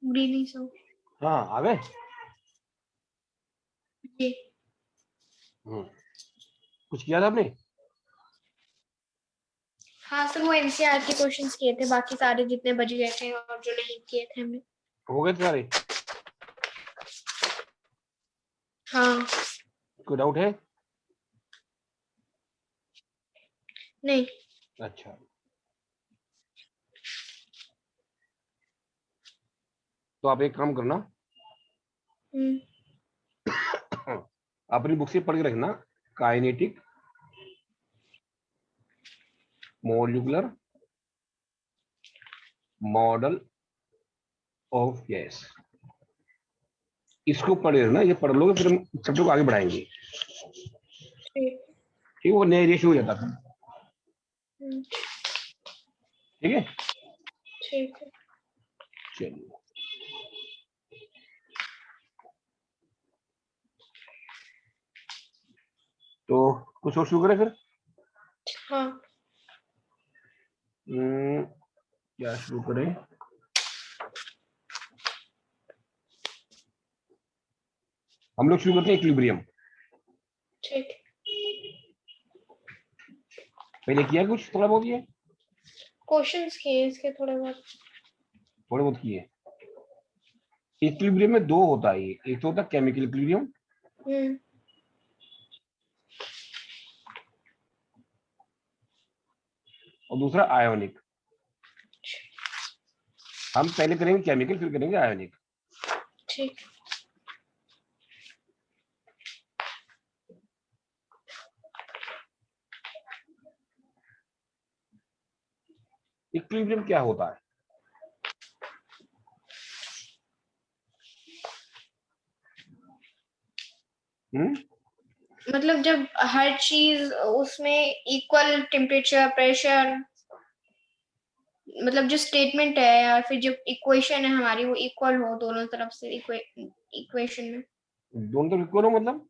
Greeny सो। हाँ आ गए। जी। कुछ किया था आपने? हाँ सर, वो एनसीईआर के क्वेश्चंस किए थे, बाकी सारे जितने बच गए थे और जो नहीं किए थे हमने। हो गए सारे? हाँ। कोई डाउट है? नहीं। अच्छा, तो आप एक काम करना, अपनी बुक से पढ़ के रखना, kinetic molecular model of gas, इसको पढ़ रखना। ये पढ़ लोगे फिर हम चैप्टर को आगे बढ़ाएंगे। ठीक। ठीक है, वो नया एरिया शुरू हो जाता था। ठीक है, ठीक है। चलिए। तो कुछ और शुरू करें फिर? हाँ। क्या शुरू करें? हम लोग शुरू करते हैं इक्विलिब्रियम। ठीक। पहले किया कुछ थोड़ा बहुत? ये क्वेश्चंस किए इसके थोड़े बहुत। थोड़े बहुत किए। इक्विलिब्रियम में दो होता है, एक तो होता है केमिकल इक्विलिब्रियम, और दूसरा आयोनिक। हम पहले करेंगे केमिकल, फिर करेंगे आयोनिक। ठीक। इक्विलिब्रियम क्या होता है? मतलब जब हर चीज उसमें इक्वल टेम्परेचर, प्रेशर, मतलब जो स्टेटमेंट है या फिर जो इक्वेशन है हमारी वो इक्वल हो दोनों तरफ से इक्वेशन में। दोनों तरफ इक्वल हो मतलब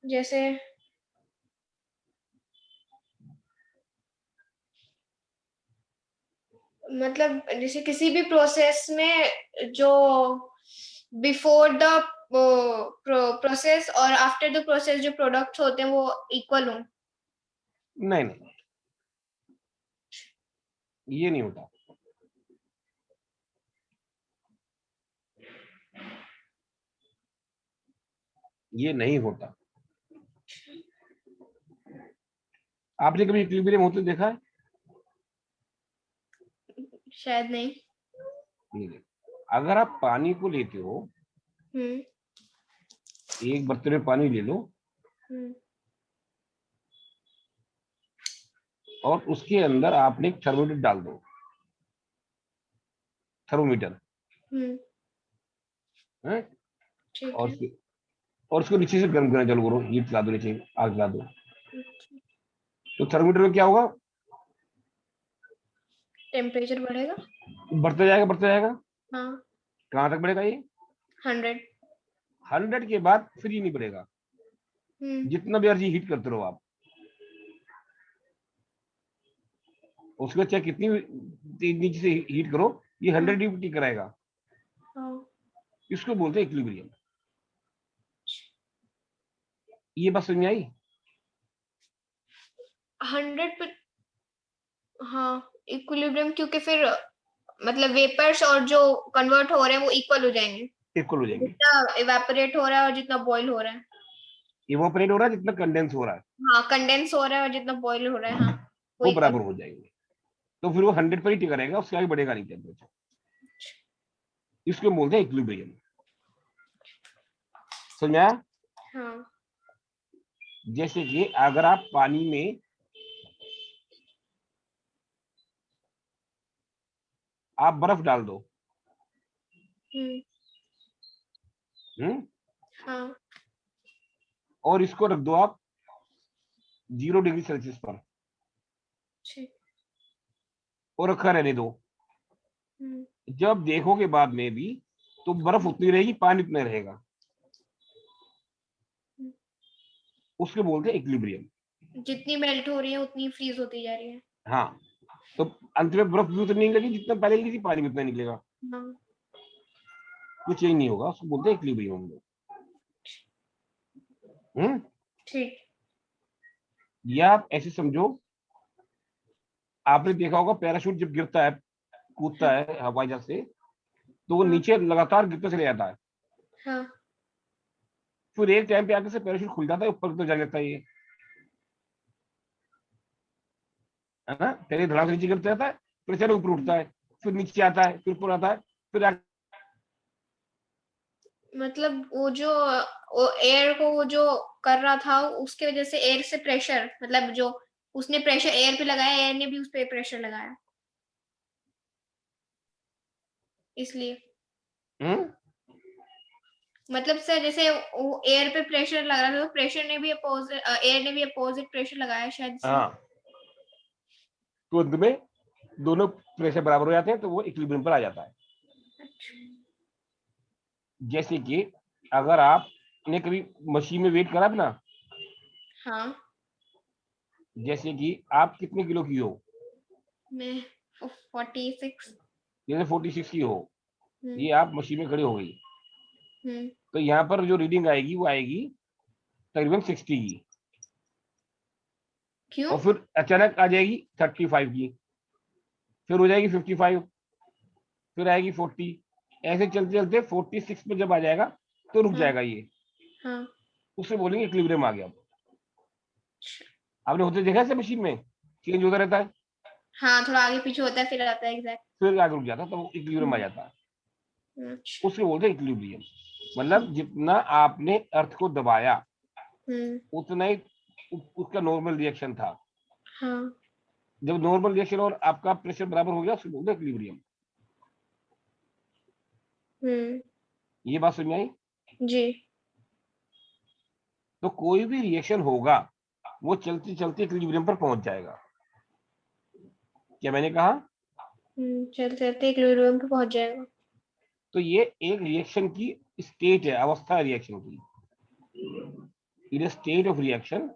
जैसे जैसे किसी भी प्रोसेस में जो बिफोर द प्रोसेस और आफ्टर द प्रोसेस जो प्रोडक्ट्स होते हैं वो इक्वल हो। नहीं नहीं, ये नहीं होता। ये नहीं होता। आपने कभी इक्विलिब्रियम होते देखा है? शायद नहीं। नहीं। अगर आप पानी को लेते हो, हम्म। एक बर्तन में पानी ले लो हम्म। और उसके अंदर आपने एक थर्मोमीटर डाल दो, थर्मोमीटर हम्म। है, ठीक और है। और उसको नीचे से गर्म करना चालू करो, हीट चला दो, नीचे आग चला दो, तो थर्मोमीटर में क्या होगा? टेम्परेचर बढ़ेगा। बढ़ता जाएगा, बढ़ता जाएगा। हाँ। कहाँ तक बढ़ेगा ये? 100। 100 के बाद फिर ये नहीं बढ़ेगा। जितना भी एनर्जी हीट करते रहो आप, उसको चाहे कितनी नीचे से हीट करो, ये 100 ड्यूटी कराएगा। हाँ। इसको बोलते हैं इक्विलिब्रियम। ये बात समझ में आई? 100 पे। हाँ, इक्विलिब्रियम, क्योंकि फिर मतलब वेपर्स और जो कन्वर्ट हो रहे हैं वो इक्वल हो जाएंगे। इक्वल हो जाएंगे। जितना इवेपोरेट हो रहा है और जितना बॉईल हो रहा है। इवोपरेट हो रहा है, जितना कंडेंस हो रहा है हाँ, कंडेंस हो रहा है और जितना बॉईल हो रहा है, हाँ, वो वो इक्वल। बराबर हो जाएंगे। तो फिर वो 100 पर ही टिका रहेगा, उससे आगे बढ़ेगा नहीं टेम्परेचर। इसको बोलते हैं इक्विलिब्रियम। समझ में आया? हाँ। जैसे कि अगर आप पानी में आप बर्फ डाल दो, हम्म, हाँ। और इसको रख दो आप 0 डिग्री सेल्सियस पर, ठीक। और रखा रहने दो, जब देखोगे बाद में भी तो बर्फ उतनी रहेगी, पानी उतना रहेगा, उसके बोलते हैं इक्विलिब्रियम। जितनी मेल्ट हो रही है उतनी फ्रीज होती जा रही है। हाँ, तो अंत में बर्फ भी उतनी निकलेगी जितना पहले निकली थी, पानी भी उतना निकलेगा, हाँ कुछ चेंज नहीं होगा, उसको बोलते हैं इक्विलिब्रियम हम लोग। ठीक। या आप ऐसे समझो, आपने देखा होगा पैराशूट जब गिरता है, कूदता हाँ है हवाई जहाज से, तो वो हाँ नीचे लगातार गिरता चले जाता है, हाँ फिर एक टाइम पे आके से पैराशूट खुल जाता है, ऊपर तो जाने लगता है ये, है ना। पहले धड़ाम से नीचे गिरता जाता है, फिर चलो ऊपर उठता है, फिर नीचे आता है, फिर ऊपर आता है, फिर मतलब वो एयर को वो जो कर रहा था उसके वजह से एयर से प्रेशर, मतलब जो उसने प्रेशर एयर पे लगाया, एयर ने भी उस पे प्रेशर लगाया, इसलिए। हम्म। मतलब सर जैसे वो एयर पे प्रेशर लग रहा था, तो प्रेशर ने भी अपोजिट, एयर ने भी अपोजिट प्रेशर लगाया शायद, इसलिए। हाँ, तो अंत में दोनों प्रेशर बराबर हो जाते हैं, तो वो इक्विलिब्रियम पर आ जाता है। अच्छा। जैसे कि अगर आपने कभी मशीन में वेट करा ना, हाँ जैसे कि आप कितने किलो की हो, मैं 46। जैसे 46 की हो, हम्म ये आप मशीन में खड़ी हो गई, हम्म। तो यहाँ पर जो रीडिंग आएगी वो आएगी तकरीबन 60 की, क्यों? और फिर अचानक आ जाएगी 35 की, फिर हो जाएगी 55, फिर आएगी 40, ऐसे चलते चलते 46 पे जब आ जाएगा तो रुक हाँ जाएगा ये, हाँ। उससे बोलेंगे इक्विलिब्रियम आ गया। अच्छा। आपने होते देखा है मशीन में, चेंज होता रहता है, हाँ थोड़ा आगे पीछे होता है, फिर आता है एग्जैक्ट। फिर आगे रुक जाता है, तो वो इक्विलिब्रियम आ जाता है, अच्छा। उसको बोलते हैं इक्विलिब्रियम। मतलब जितना आपने अर्थ को दबाया हम्म। उतना ही उसका नॉर्मल रिएक्शन था, हाँ। जब नॉर्मल रिएक्शन और आपका प्रेशर बराबर हो गया उसको बोलते हैं इक्विलिब्रियम। हम्म। ये बात समझ में आई। जी। तो कोई भी रिएक्शन होगा वो चलते चलते इक्विलिब्रियम पर पहुंच जाएगा, क्या मैंने कहा। चलते चलते इक्विलिब्रियम पे पहुंच जाएगा। तो ये एक रिएक्शन की स्टेट है, अवस्था है रिएक्शन की। इन state of reaction,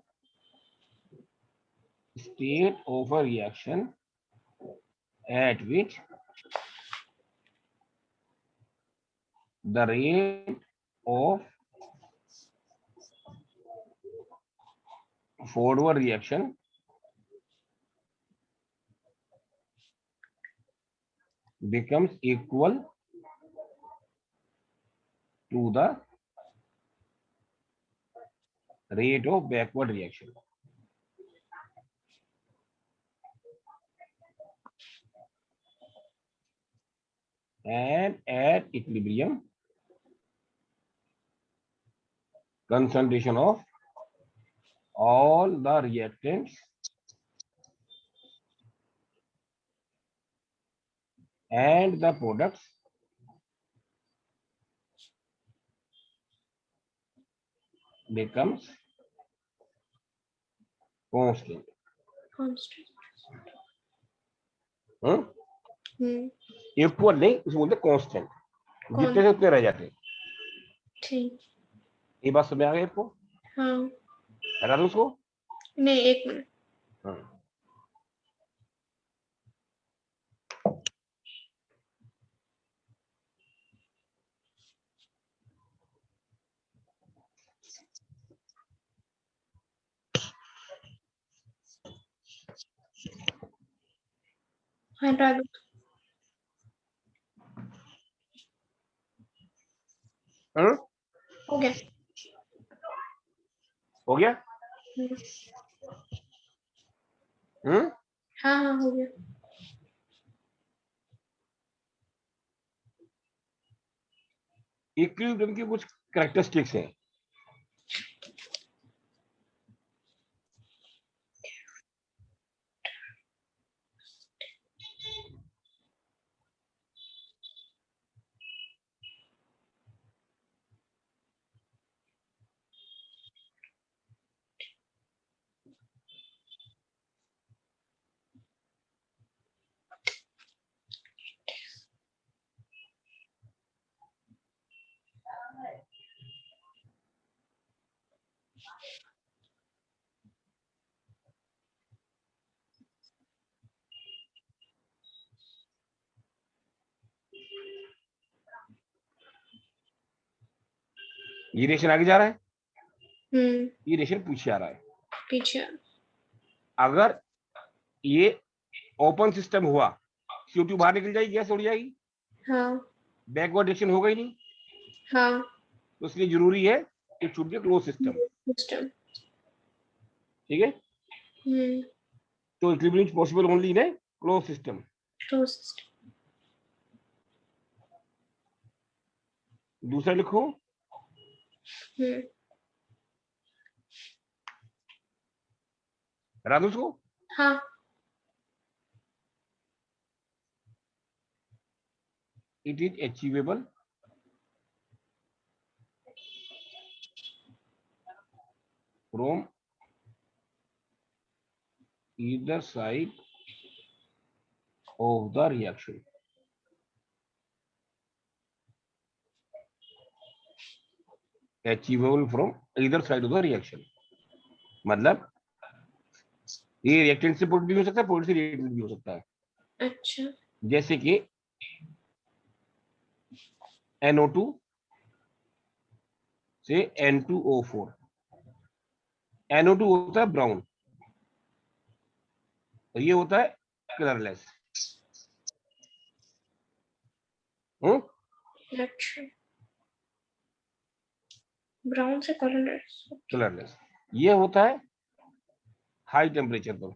state of a reaction at which the rate of forward reaction becomes equal to the rate of backward reaction, and at equilibrium concentration of all the reactants and the products becomes constant। Constant. Hmm. Equal नहीं, उसको बोलते constant, कौन? जितने से उतने रह जाते हैं। ठीक। ये बात समझ आ गई आपको, हाँ। हटा दो उसको। नहीं, एक मिनट। हाँ। हटा दो। हाँ? हो गया। हो गया। हम्म, हम्म। हाँ हाँ हो गया। इक्विलिब्रियम की कुछ कैरेक्टरिस्टिक्स हैं। ये रिएक्शन आगे जा रहा है, हम्म, ये रिएक्शन पीछे आ रहा है। पीछे। अगर ये ओपन सिस्टम हुआ, CO2 बाहर निकल जाएगी, गैस उड़ जाएगी, हाँ बैकवर्ड रिएक्शन होगा ही नहीं, हाँ, तो इसलिए जरूरी है कि should be close system. System. ठीक है, तो equilibrium is possible only in A close system. Close system. दूसरा लिखो, राधू को, हाँ, it is achievable from either side of the reaction. Achievable from either side of the reaction, मतलब ये reactant से प्रोडक्ट भी हो सकता है, प्रोडक्ट से रिएक्टेंट भी हो सकता है। अच्छा, जैसे कि NO2 से N2O4, NO2 होता है ब्राउन और ये होता है कलरलेस। अच्छा, ब्राउन से कलरलेस। कलरलेस ये होता है हाई टेम्परेचर पर,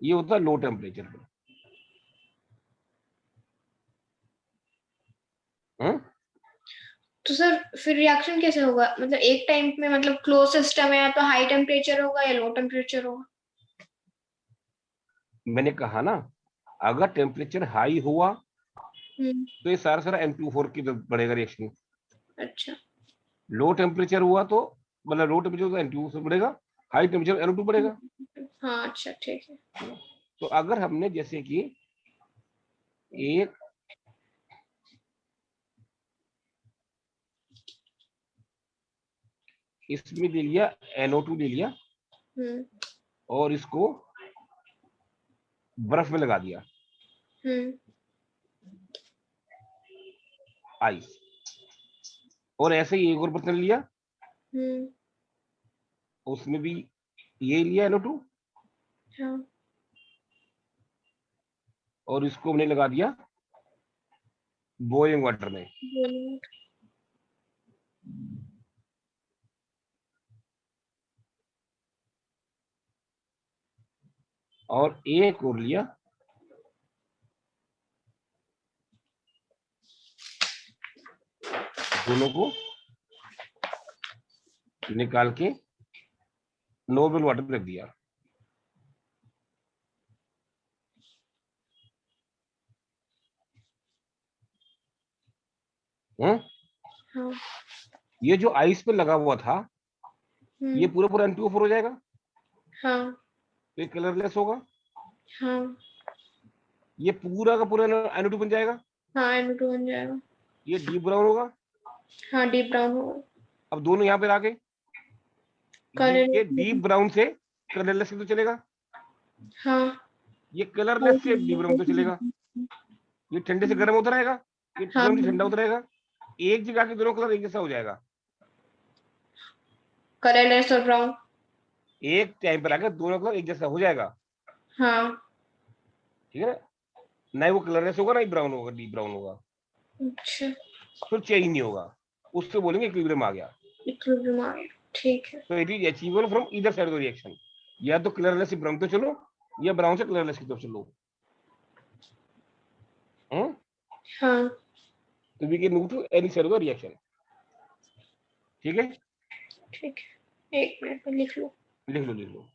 ये होता है लो टेम्परेचर पर। तो सर फिर रिएक्शन कैसे होगा? मतलब एक टाइम में, मतलब क्लोज सिस्टम है तो हाई टेम्परेचर होगा या लो टेम्परेचर होगा? मैंने कहा ना, अगर टेम्परेचर हाई हुआ तो ये सारा सारा N2O4 की तरफ बढ़ेगा रिएक्शन। अच्छा, लो टेम्परेचर हुआ तो मतलब लो टेम्परेचर N2O से बढ़ेगा, हाई टेम्परेचर NO2 बढ़ेगा। हाँ, अच्छा, ठीक है। तो अगर हमने जैसे कि एक इसमें ले लिया, NO2 ले लिया और इसको बर्फ में लगा दिया, आइस, और ऐसे ही एक और बर्तन लिया, उसमें भी ये लिया NO2 हाँ, और इसको हमने लगा दिया बॉइलिंग वाटर में। और एक और लिया, दोनों को निकाल के नॉर्मल वाटर में रख दिया। हाँ, ये जो आइस पे लगा हुआ था ये पूरा पूरा N2O4 हो जाएगा, हाँ, तो ये कलरलेस होगा। हाँ, ये पूरा का पूरा NO2 बन जाएगा, हाँ, NO2 बन जाएगा। ये डीप ब्राउन होगा। हाँ, डीप ब्राउन होगा। अब दोनों यहाँ पे आ गए, ये डीप ब्राउन से कलरलेस तो चलेगा, हाँ, ये कलरलेस से डीप ब्राउन तो चलेगा। ये ठंडे से गर्म होता रहेगा, ये हाँ, गर्म से ठंडा होता रहेगा, एक जगह के दोनों कलर एक जैसा हो जाएगा। कलरलेस और ब्राउन। एक टाइम पर आकर दोनों कलर एक जैसा हो जाएगा। हाँ, ठीक है ना, ना ही वो कलरलेस होगा ना ही ब्राउन होगा, डीप ब्राउन होगा, अच्छा, फिर चेंज नहीं होगा, उससे बोलेंगे इक्विलिब्रियम आ गया। इक्विलिब्रियम आ गया, ठीक है। तो it is achievable from either side of the reaction, या तो कलरलेस से ब्राउन तो चलो या ब्राउन से कलरलेस की तरफ चलो। हाँ, तो we can move to any side of the reaction. ठीक है, ठीक है, एक मिनट में लिख लो। लिख लो लिख लो।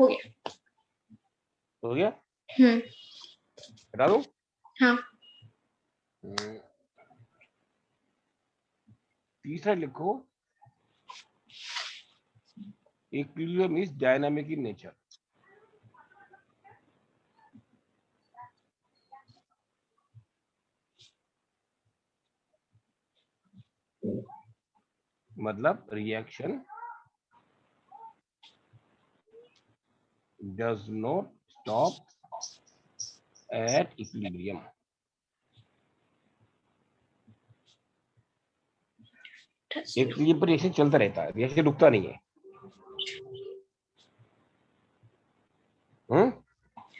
हो गया। हो गया, हटा दो। हाँ। तीसरा लिखो, equilibrium is dynamic in nature. मतलब reaction does not stop at equilibrium. Equilibrium पर रिएक्शन चलता रहता है, रिएक्शन रुकता नहीं है।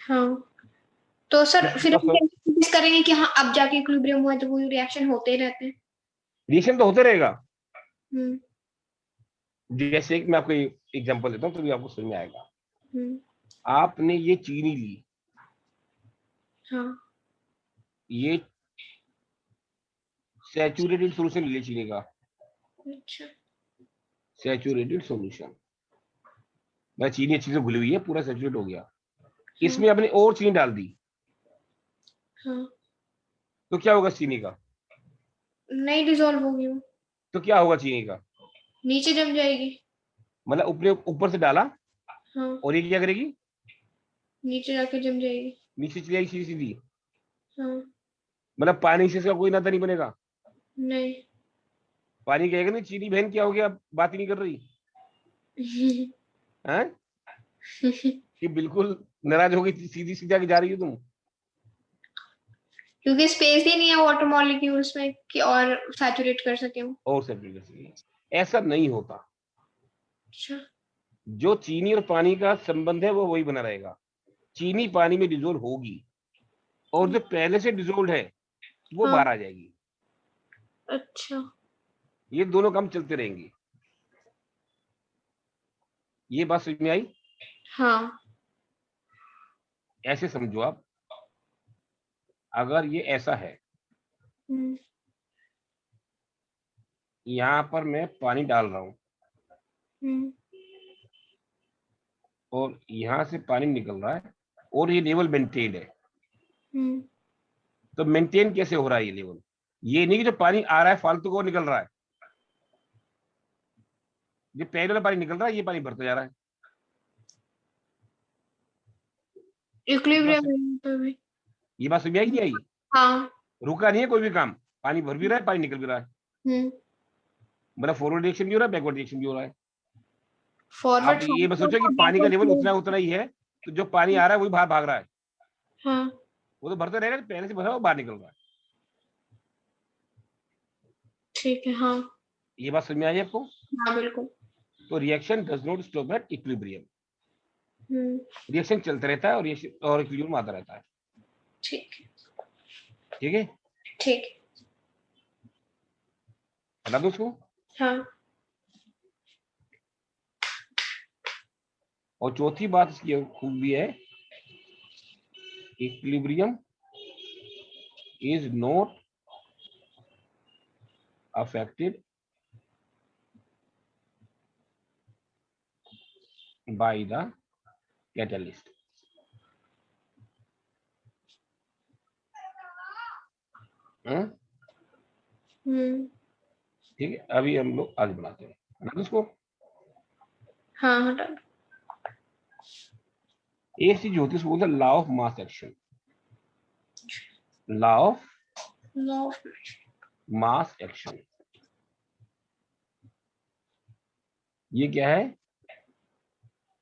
हाँ, तो सर फिर हम रिएक्शन कैसे करेंगे कि हाँ अब जाके इक्विलिब्रियम हुआ, तो वो रिएक्शन होते ही रहते हैं। तो होते रहेगा। हम्म। जैसे कि मैं आपको एग्जांपल देता हूँ तो भी आपको समझ में आएगा। आपने ये चीनी ली, हाँ। ये सैचुरेटेड सॉल्यूशन ले चीनी का, अच्छा। सैचुरेटेड सॉल्यूशन, मैं चीनी अच्छी से घुली हुई है, पूरा सैचुरेट हो गया। हाँ। इसमें आपने और चीनी डाल दी, हाँ। तो क्या होगा चीनी का? नहीं डिसॉल्व होगी वो, तो क्या होगा चीनी का? नीचे जम जाएगी। मतलब ऊपर से डाला हाँ, और ये क्या करेगी? नीचे जाके जम जाएगी। नीचे चली जाएगी सीधी सीधी। हाँ। मतलब पानी से इसका कोई नाता नहीं बनेगा। नहीं। पानी कहेगा नहीं चीनी बहन क्या हो गया, बात ही नहीं कर रही है, कि बिल्कुल नाराज हो गई, सीधी सीधी आगे जा रही हो तुम। क्योंकि स्पेस ही नहीं है वाटर मॉलिक्यूल्स में कि और सैचुरेट कर सके वो। और सेपरेट कर सके, ऐसा नहीं होता। अच्छा। जो चीनी और पानी का संबंध है वो वही बना रहेगा। चीनी पानी में डिजोल्व होगी और जो पहले से डिजोल्व है वो हाँ। बाहर आ जाएगी। अच्छा। ये दोनों काम चलते रहेंगे। ये बात समझ में आई? हाँ। ऐसे समझो आप, अगर ये ऐसा है, हम्म। यहां पर मैं पानी डाल रहा हूं हम्म। और यहां से पानी निकल रहा है और ये लेवल मेंटेन है, हम्म। तो मेंटेन कैसे हो रहा है ये लेवल? ये नहीं कि जो पानी आ रहा है फालतू को निकल रहा है, जो पहले वाला पानी निकल रहा है ये पानी भरता जा रहा है। ये बात इक्विलिब्रियम पे भी। ये बात समझ आई कि नहीं आई? हाँ। रुका नहीं है कोई भी काम, पानी भर भी रहा है, पानी निकल भी रहा है। हम्म। मतलब फॉरवर्ड रिएक्शन भी हो रहा है, बैकवर्ड रिएक्शन भी हो रहा है। आप फॉरवर्ड ये बस सोचो कि पानी का लेवल फॉरवर्ड। उतना उतना ही है, तो जो पानी आ रहा है वही बाहर भाग रहा है, हाँ। वो तो भरता रहेगा, पहले से भरा हुआ बाहर निकल रहा है। ठीक है। हाँ। ये बात समझ में आई आपको? हाँ बिल्कुल। तो reaction does not stop at equilibrium. Hmm. Reaction चलता रहता है और रिएक्शन और इक्विलिब्रियम आता रहता है। ठीक है। ठीक है, ठीक है। हटा दो उसको। हाँ। और चौथी बात इसकी खूबी है, equilibrium is not affected by the catalyst. ठीक है, अभी हम लोग आगे बढ़ाते हैं, हटा दो उसको। हाँ हटा दो। एक चीज होती है उसको बोलते हैं law of mass action. Law of law of mass action, ये क्या है?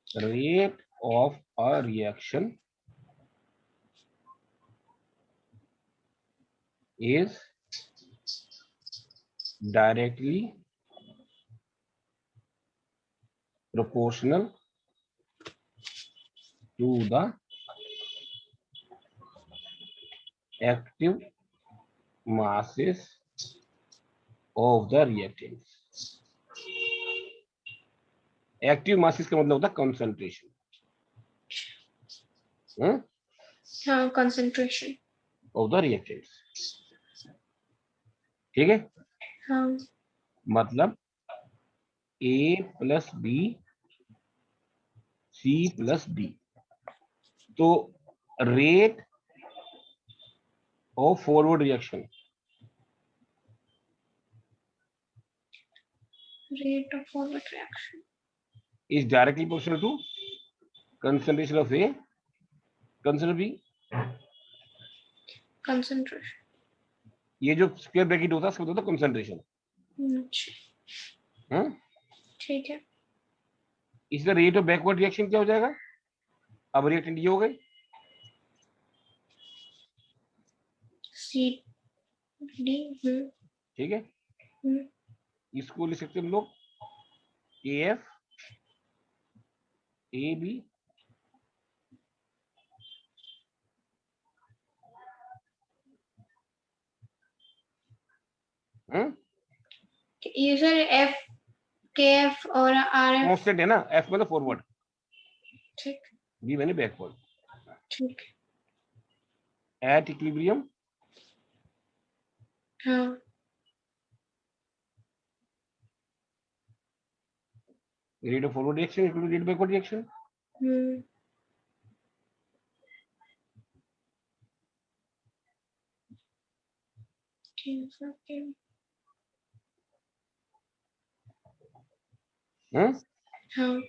Rate of a reaction is directly proportional to the active masses of the reactants। Active masses का मतलब होता है कंसंट्रेशन। हाँ कंसंट्रेशन। Of the reactants. ठीक है, हाँ। मतलब A plus B C plus D. तो rate of forward reaction Rate of forward reaction. is directly proportional to concentration of A. Consider B. Concentration. ये जो स्क्वायर ब्रैकेट होता है इसका मतलब कंसंट्रेशन। ठीक है। इसका रेट ऑफ बैकवर्ड रिएक्शन क्या हो जाएगा? अब रिएक्टेंट ये हो गए सी डी। ठीक है, इसको लिख सकते हैं हम लोग AF AB ये सर एफ के एफ और आर एफ कांस्टेंट है ना, F मतलब फॉरवर्ड, ठीक B मैंने बैकवर्ड। ठीक एट इक्विलिब्रियम हाँ rate of forward reaction equal to rate backward reaction. ठीक है। हाँ हाँ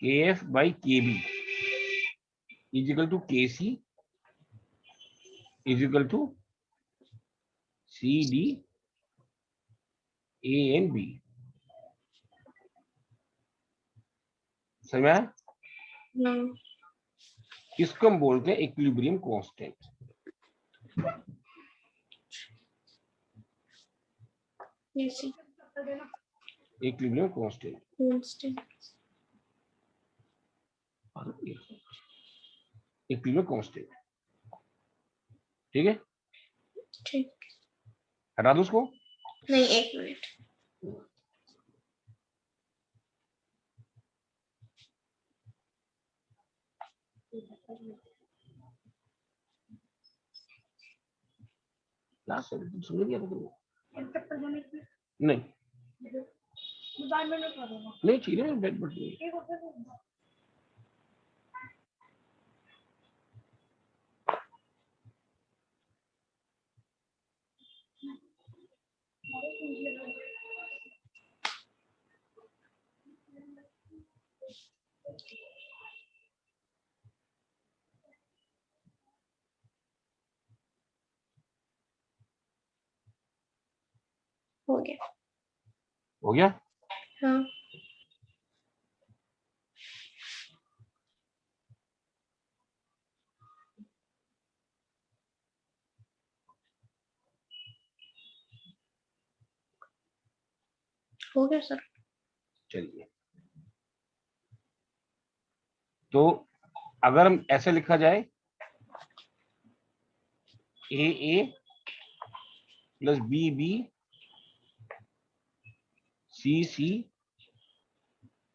KF by KB is equal to KC is equal to CD A and B। समझ में आया? हाँ इसको हम बोलते हैं equilibrium constant. Equilibrium constant equilibrium constant. ठीक है, ठीक। हटा दो उसको। नहीं, एक मिनट। लास्ट समझ गया नहीं नहीं चाहिए बेड बट हो गया। हो गया। हाँ हो गया सर। चलिए, तो अगर हम ऐसे लिखा जाए AA plus BB CC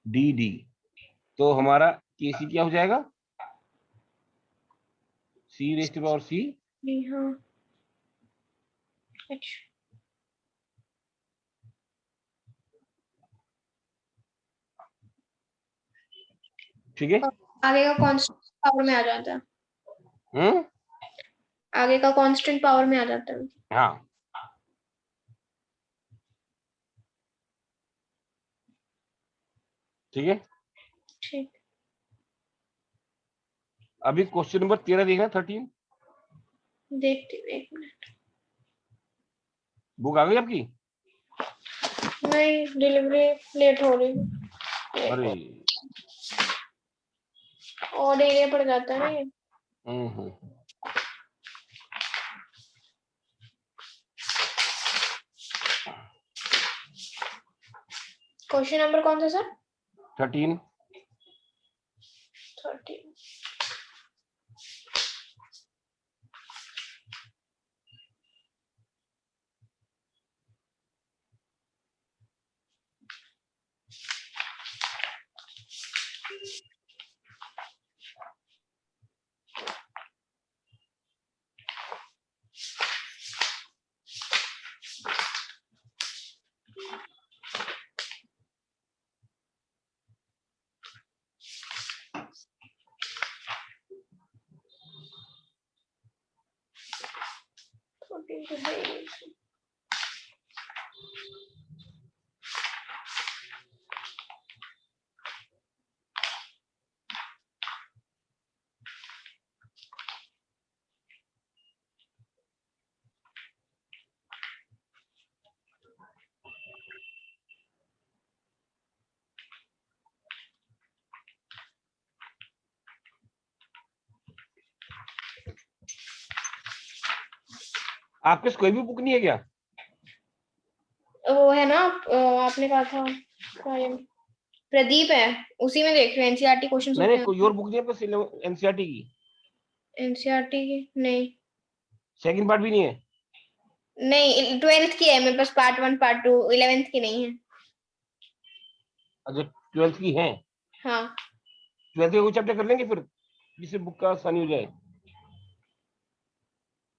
DD, तो हमारा KC क्या हो जाएगा? C raise to power C। हाँ अच्छा ठीक है, आगे का कांस्टेंट पावर में आ जाता है। हम्म, आगे का कांस्टेंट पावर में आ जाता है। हाँ ठीक है। ठीक, अभी क्वेश्चन नंबर 13 देखना 13। देखती हूँ, एक मिनट। बुक आ गई आपकी? नहीं, डिलीवरी लेट हो रही है। अरे और एरिया पड़ जाता है ना ये। क्वेश्चन नंबर कौन सा सर? 13। 13। आपके कोई भी बुक नहीं है क्या? वो है ना, आपने कहा था क्या ये प्रदीप है, उसी में देख रहे हैं, एनसीईआरटी क्वेश्चन होते मैंने हैं कोई और बुक नहीं है आपको एनसीईआरटी की? एनसीईआरटी की नहीं। सेकंड पार्ट भी नहीं है? नहीं 12th की है मेरे पास, पार्ट 1 पार्ट 2, 11th की नहीं है। अच्छा 12th की है? हाँ 12th का कोई चैप्टर कर लेंगे फिर, जिससे बुक का आसानी हो जाए।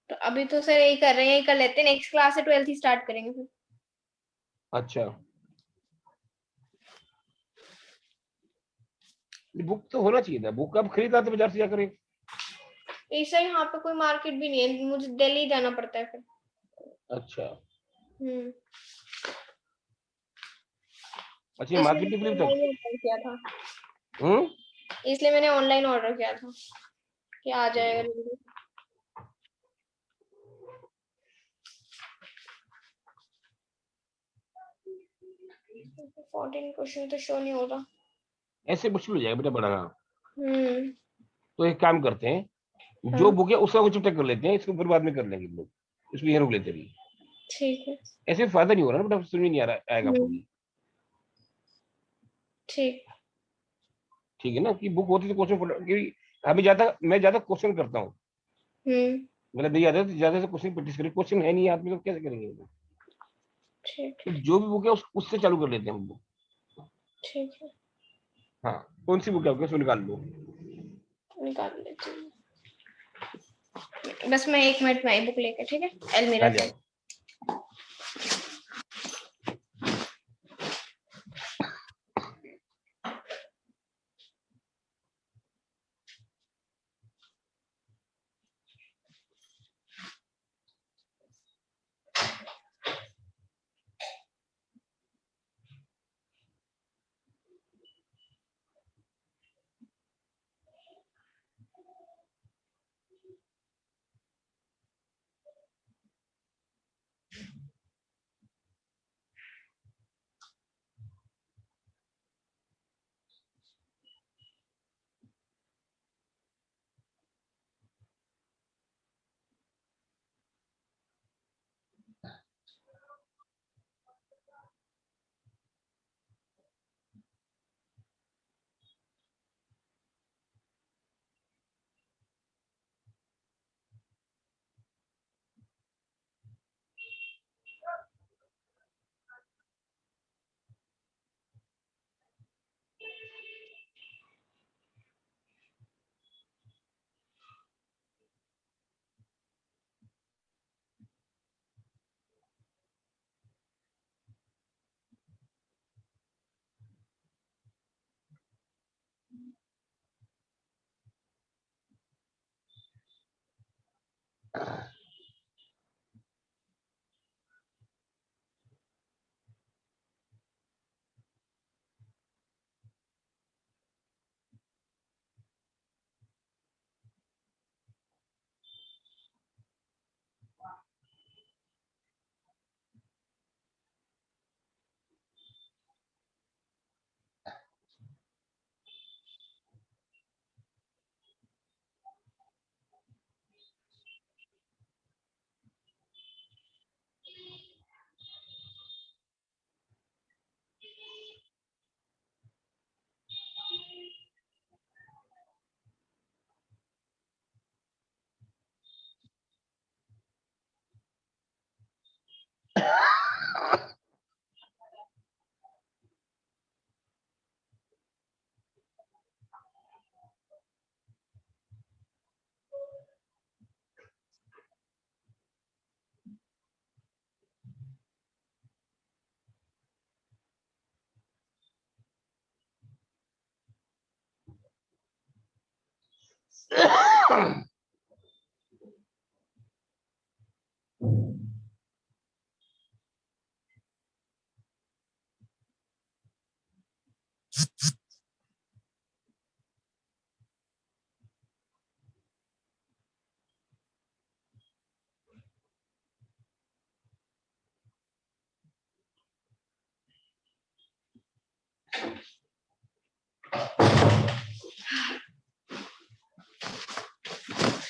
तो अभी तो सर यही कर रहे हैं, यही कर लेते हैं, नेक्स्ट क्लास से 12th ही स्टार्ट करेंगे फिर। अच्छा बुक तो होना चाहिए था, बुक अब खरीद लाते बाजार से जाकर एक। ऐसा यहाँ पे कोई मार्केट भी नहीं है, मुझे दिल्ली जाना पड़ता है फिर। अच्छा हम्म अच्छा, इसलिए मार्केट मैंने नहीं तक। ऑनलाइन ऑर्डर किया था। हम्म इसलिए मैंने ऑनलाइन ऑर्डर किया था कि आ जाएगा जल्दी। 14 क्वेश्चन तो शो नहीं हो रहा। ऐसे मुश्किल हो जाएगा बेटा बड़ा। हम्म तो एक काम करते हैं, जो हाँ बुक है उसका कुछ चेक कर लेते हैं, इसको फिर बाद में कर लेंगे हम लोग, इसमें ये रोक लेते हैं अभी। ठीक है। ऐसे फायदा नहीं हो रहा ना बेटा, समझ में नहीं आ रहा आएगा आपको हम्म भी। ठीक। ठीक है ना, कि बुक होती तो क्वेश्चन, क्योंकि हमें ज्यादा, मैं ज्यादा क्वेश्चन करता हूँ, हम्म मतलब मेरी आदत है ज्यादा से क्वेश्चन प्रैक्टिस करें, क्वेश्चन है नहीं हाथ में तो कैसे करेंगे? ठीक तो जो भी बुक है उससे चालू कर लेते हैं हम लोग। ठीक है, हाँ कौन सी बुक है आपके, उसको निकाल लो। निकाल लेती हूँ। बस मैं 1 मिनट में आई बुक लेके, ठीक है, हाँ अलमीरा ले से। आओ।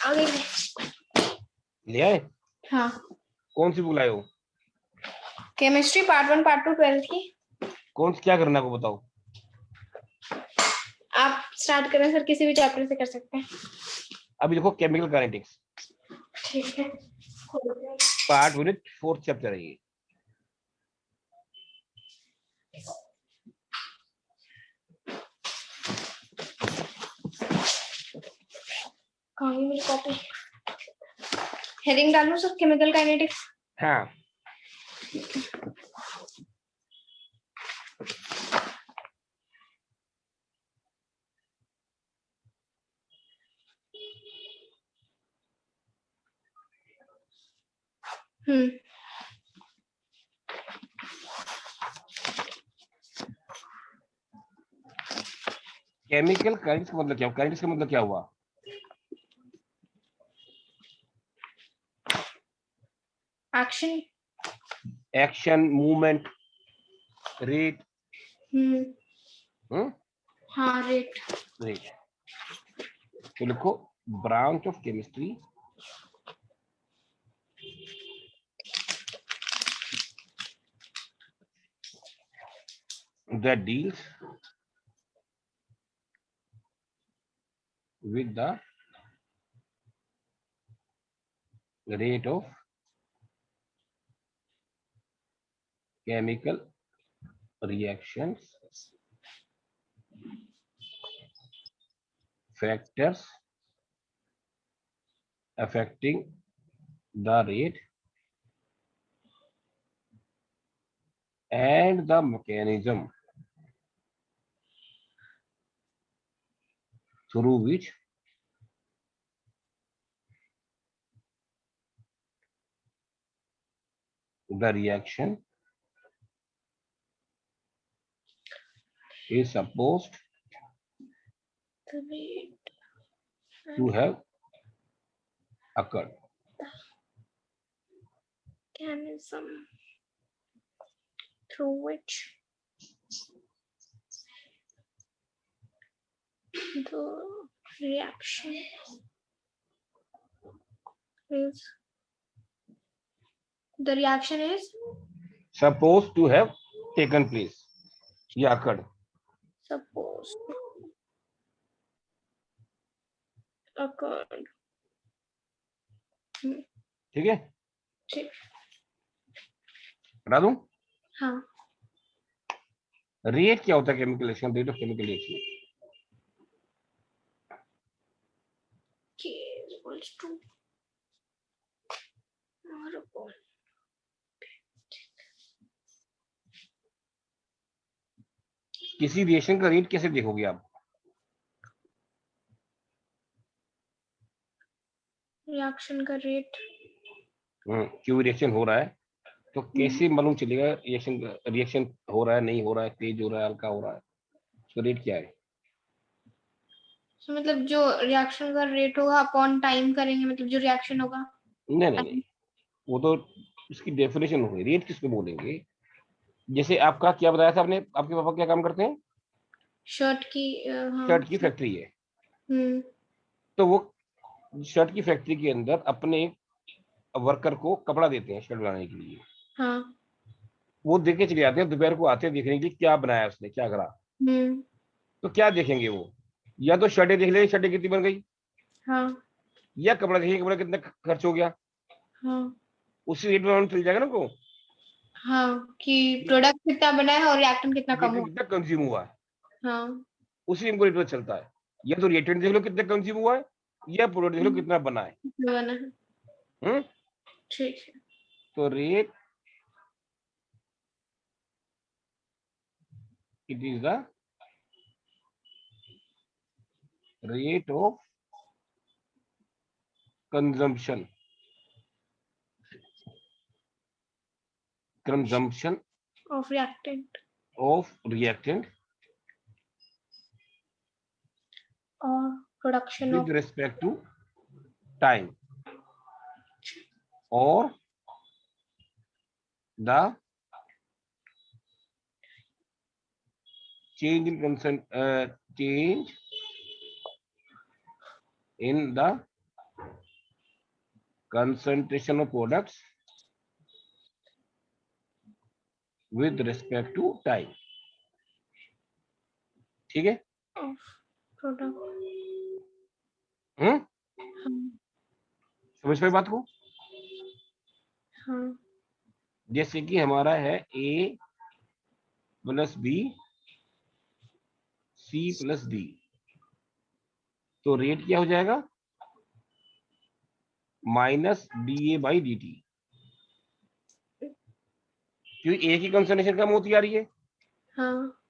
आगे ले आए? हाँ, कौन सी बुक लाए हो? केमिस्ट्री पार्ट 1 पार्ट 2 12th की। कौन क्या करना है वो बताओ। आप स्टार्ट करें सर, किसी भी चैप्टर से कर सकते हैं। अभी देखो केमिकल काइनेटिक्स ठीक है, पार्ट 1 4th चैप्टर है ये। कहाँ गई मेरी कॉपी? हेडिंग डालूं सर, केमिकल काइनेटिक्स। हाँ, हम्म, केमिकल काइनेटिक्स का मतलब क्या? काइनेटिक्स का मतलब क्या हुआ? एक्शन। Action, movement, rate. हम्म, हाँ रेट। रेट। तो लिखो branch of chemistry that deals with the rate of chemical reactions, factors affecting the rate, and the mechanism through which the reaction is supposed The rate to have occurred. mechanism through which the reaction is Supposed to have taken place या occurred. supposed to occurred. ठीक है, ठीक, बता दूं हाँ। Rate क्या होता है? Chemical reaction, rate of chemical reaction K equals to R upon किसी रिएक्शन का रेट कैसे देखोगे आप? रिएक्शन का रेट। क्यों रिएक्शन हो रहा है तो कैसे मालूम चलेगा रिएक्शन हो रहा है, नहीं हो रहा है, तेज हो रहा है, हल्का हो रहा है? उसका रेट क्या है? तो मतलब जो रिएक्शन का रेट होगा अपॉन टाइम करेंगे, मतलब जो रिएक्शन होगा। नहीं नहीं नहीं, वो तो इसकी डेफिनेशन होगी। रेट किसको बोलेंगे? जैसे आपका क्या बताया था आपने, आपके पापा क्या काम करते हैं? शर्ट की, हाँ। शर्ट की फैक्ट्री है। हम्म, तो वो शर्ट की फैक्ट्री के अंदर अपने वर्कर को कपड़ा देते हैं शर्ट बनाने के लिए। हाँ। वो देख के चले जाते हैं, दोपहर को आते हैं देखने के लिए क्या बनाया उसने, क्या करा। हम्म, तो क्या देखेंगे वो? या तो शर्टें देख लेंगे, शर्टें कितनी बन गई, हाँ। या कपड़ा देखेंगे, कपड़ा कितना खर्च हो गया। हाँ। उसी रेट में चल जाएगा ना को हाँ, कि प्रोडक्ट कितना बना है और रिएक्टेंट कितना कम रिएक्टेंट हुआ। कितना कंज्यूम हुआ है, हाँ। उसी इनको रेट में चलता है। या तो रिएक्टेंट देख लो कितना कंज्यूम हुआ है, या प्रोडक्ट देख लो कितना बना है। कितना बना है। हम्म ठीक है। तो rate, it is the rate of consumption of reactant of reactant और production with of respect to time or the change in change in the concentration of products with respect to time. ठीक है? Product समझ पाए बात को? हाँ जैसे कि हमारा है A plus B C plus D, तो रेट क्या हो जाएगा? माइनस DA/DT, क्योंकि A की कंसंट्रेशन कम होती आ रही है, हाँ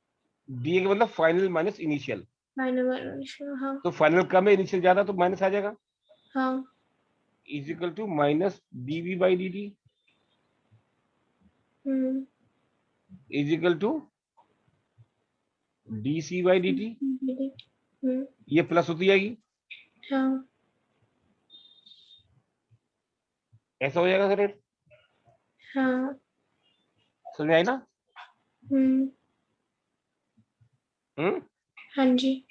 DA का मतलब फाइनल माइनस इनिशियल, फाइनल हाँ तो फाइनल कम है इनिशियल ज्यादा, तो माइनस आ जाएगा, हाँ is equal to minus DB/DT is equal to DC/DT। ये प्लस होती जाएगी, हाँ ऐसा हो जाएगा सर रेट। हाँ समझ में आई ना? हाँ जी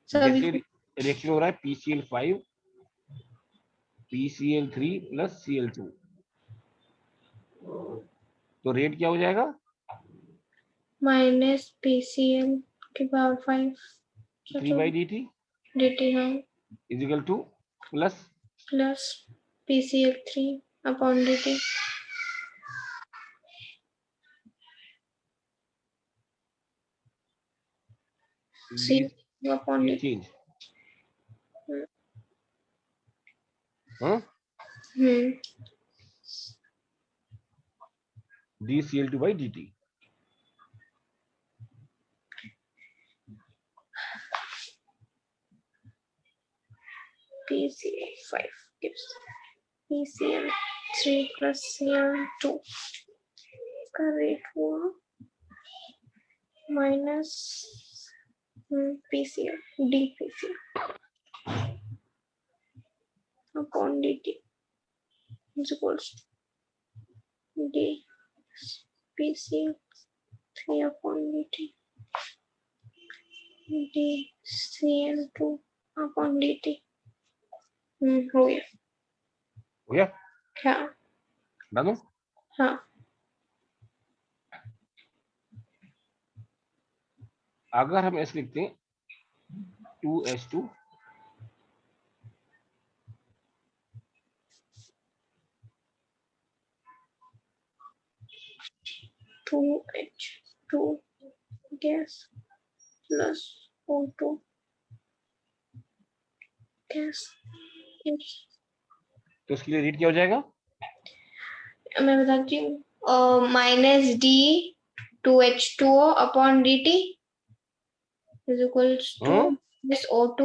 सभी जैसे रिएक्शन हो रहा है PCl5 PCl3 प्लस Cl2, तो रेट क्या हो जाएगा? माइनस PCl के पावर 5 3/DT dt हाँ is equal two plus plus PCl3 upon dt C upon dt change. DCl2/DT, PCl5 gives PCl3 plus Cl2 का रेट हुआ minus PCl dPCl upon dt is equals to d PCl3 upon dt dCl2 upon dt हो गया हो गया? क्या? बता दूं? हाँ अगर हम ऐसे लिखते हैं 2H2 2H2 gas plus O2 gas तो उसके लिए रेट क्या हो जाएगा? मैं बताती हूँ minus D 2H2O upon dt is equals to this O2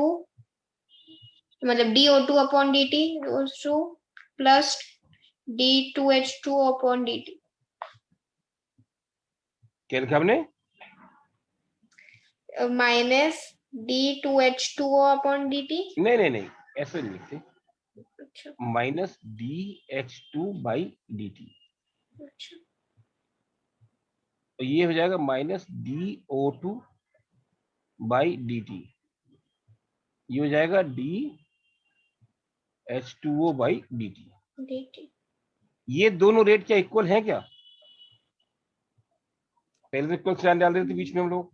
मतलब DO2 upon dt is equals to plus D2H2O upon dt। क्या लिखा हमने? Minus D2H2O upon dt। नहीं ऐसे नहीं लिखते, अच्छा माइनस DH2/DT, अच्छा तो ये हो जाएगा माइनस DO2/DT, ये हो जाएगा DH2O/DT। dt ये दोनों रेट क्या इक्वल है क्या? पहले तो इक्वल साइन डाल देते थे बीच में हम लोग,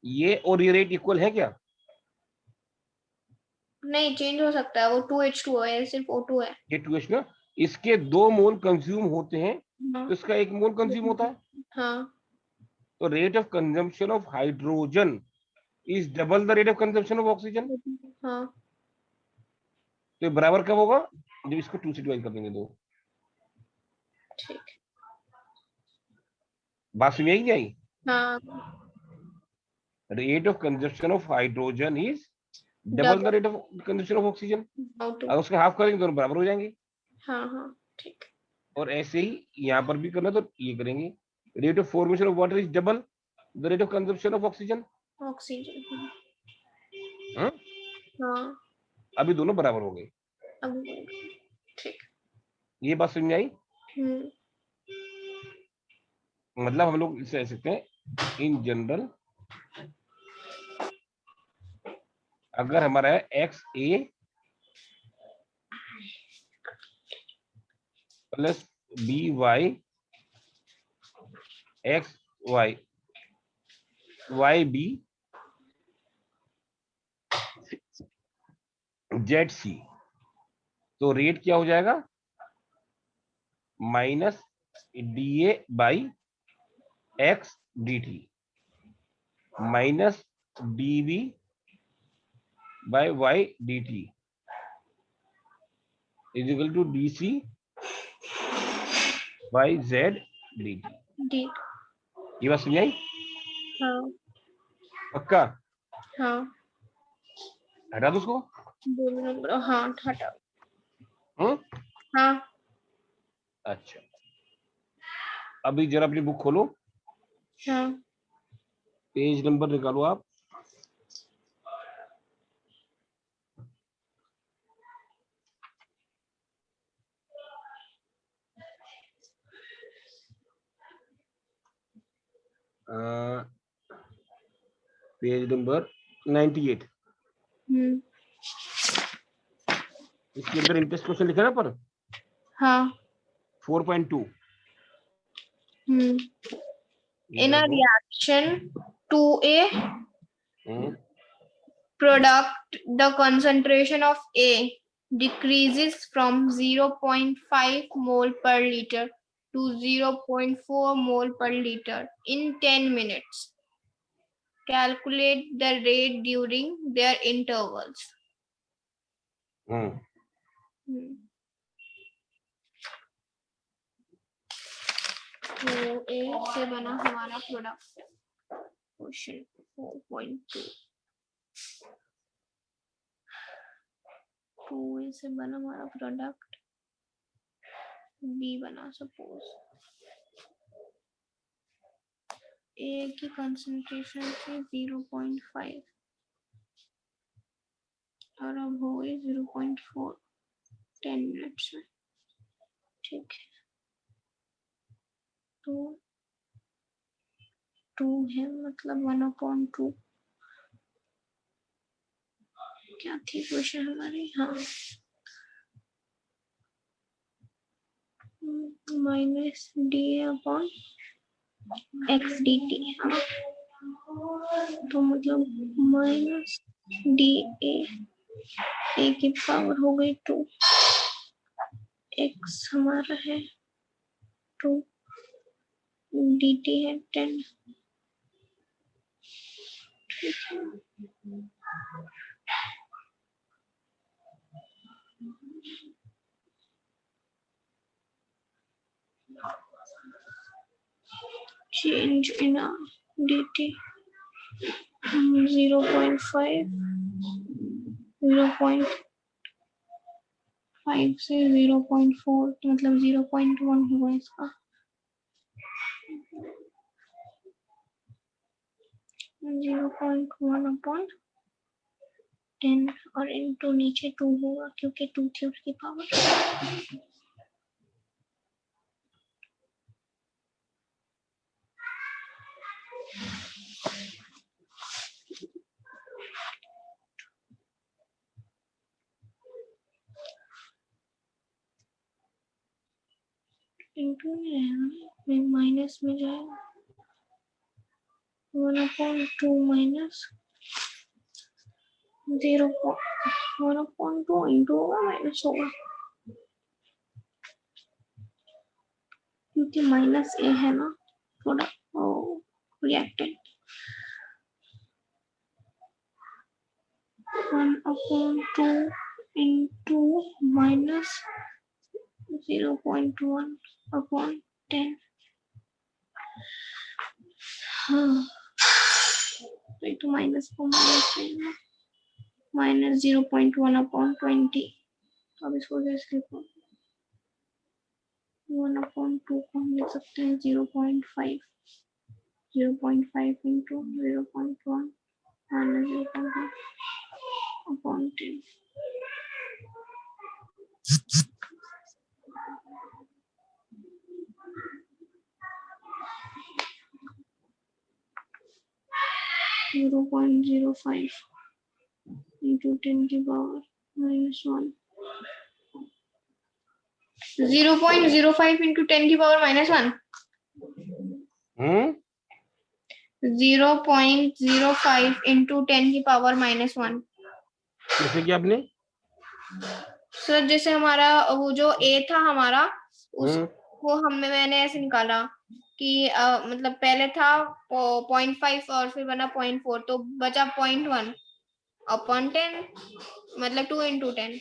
ये और ये रेट इक्वल है क्या? नहीं चेंज हो सकता है, वो 2H2 है, सिर्फ O2 है। ये 2H ना, इसके 2 मोल कंज्यूम होते हैं हाँ तो इसका 1 मोल कंज्यूम होता है, हाँ तो rate of consumption of hydrogen is double the rate of consumption of oxygen. हाँ तो ये बराबर कब होगा? जब इसको 2 से डिवाइड कर देंगे 2। ठीक बात समझ आई नहीं आई? हाँ rate of consumption of hydrogen is double the rate of consumption of oxygen. O2 अगर उसका हाफ करेंगे दोनों बराबर हो जाएंगे। हाँ हाँ ठीक और ऐसे ही यहाँ पर भी करना, तो ये करेंगे rate of formation of water is double the rate of consumption of oxygen. Oxygen हाँ, हाँ अभी दोनों बराबर हो गए। अब ठीक ये बात समझ में आई? मतलब हम लोग इसे कह सकते हैं इन जनरल, अगर हमारा है XA plus B Y X Y Y B Z C. तो रेट क्या हो जाएगा? Minus D A by X D T minus D B by Y D T is equal to D C by Z D T. D. ये बात समझ आई? हाँ पक्का? हाँ हटा दो उसको। दोनों नंबर हाँ हटाओ। हम्म, हाँ अच्छा। अभी जरा अपनी बुक खोलो, हाँ पेज नंबर निकालो आप। Page number 98। इसके अंदर इंटरेस्ट क्वेश्चन लिखा है ना पर हाँ 4.2। in a reaction 2A hmm, product, the concentration of A decreases from 0.5 mole per liter to 0.4 mole per liter in 10 minutes. Calculate the rate during their intervals. तो A से बना हमारा प्रोडक्ट क्वेश्चन 4.2। 2A से बना हमारा product B बना suppose. A की concentration थी 0.5 और अब हो गई 0.4 10 मिनट्स में। ठीक है तो 2 है मतलब 1/2। क्या थी क्वेश्चन हमारी? हाँ minus D upon x D T. तो मतलब माइनस डी ए की पावर हो गई 2, एक्स हमारा है 2, डी टी है 10। ठीक है change in a dt 0.5 से 0.4 मतलब 0.1 होगा इसका। 0.1 अपॉन 10 और इनटू नीचे 2 होगा क्योंकि 2 थी उसकी पावर। इनटू नहीं रहेगा माइनस में जाएगा 1/2 माइनस 1/2 इंटू होगा माइनस होगा क्योंकि माइनस ए है ना थोड़ा रिएक्टेंट। 1/2 into minus 0.1 upon 10। हाँ तो ये तो माइनस को माइनस रहेगा माइनस 0.1 अपॉन 20। अब इसको जैसे लिखो 1/2 को हम लिख सकते हैं 0.5 इंटू 0.1 माइनस 0.1 अपॉन 10। (0.05 into 10 की पावर -1 0.05 into 10 की पावर -1। 0.05 into 10 की पावर -1। कैसे किया आपने? सर जैसे हमारा वो जो a था हमारा, उसको मैंने ऐसे निकाला कि मतलब पहले था 0.5 और फिर बना 0.4, तो बचा 0.1 अपॉन 10, मतलब 2 into 10।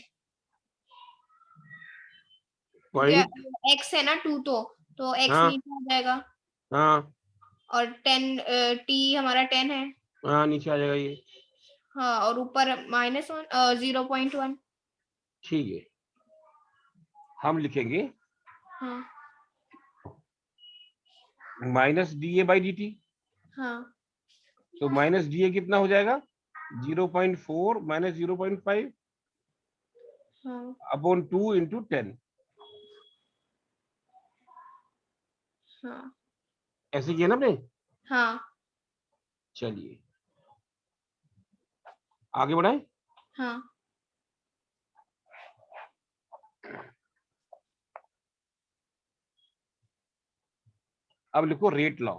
x है ना 2, तो x हाँ नीचे आ जाएगा, हाँ और 10 t हमारा 10 है। हाँ, नीचे आ जाएगा ये। हाँ, और ऊपर -1 0.1। ठीक है, हम लिखेंगे हाँ -dA/dt। हाँ तो -dA कितना हो जाएगा? 0.4 - 0.5 हाँ अपॉन 2 into 10। हाँ ऐसे किया ना आपने? हाँ चलिए आगे बढ़ाएं। हाँ। अब लिखो रेट लॉ।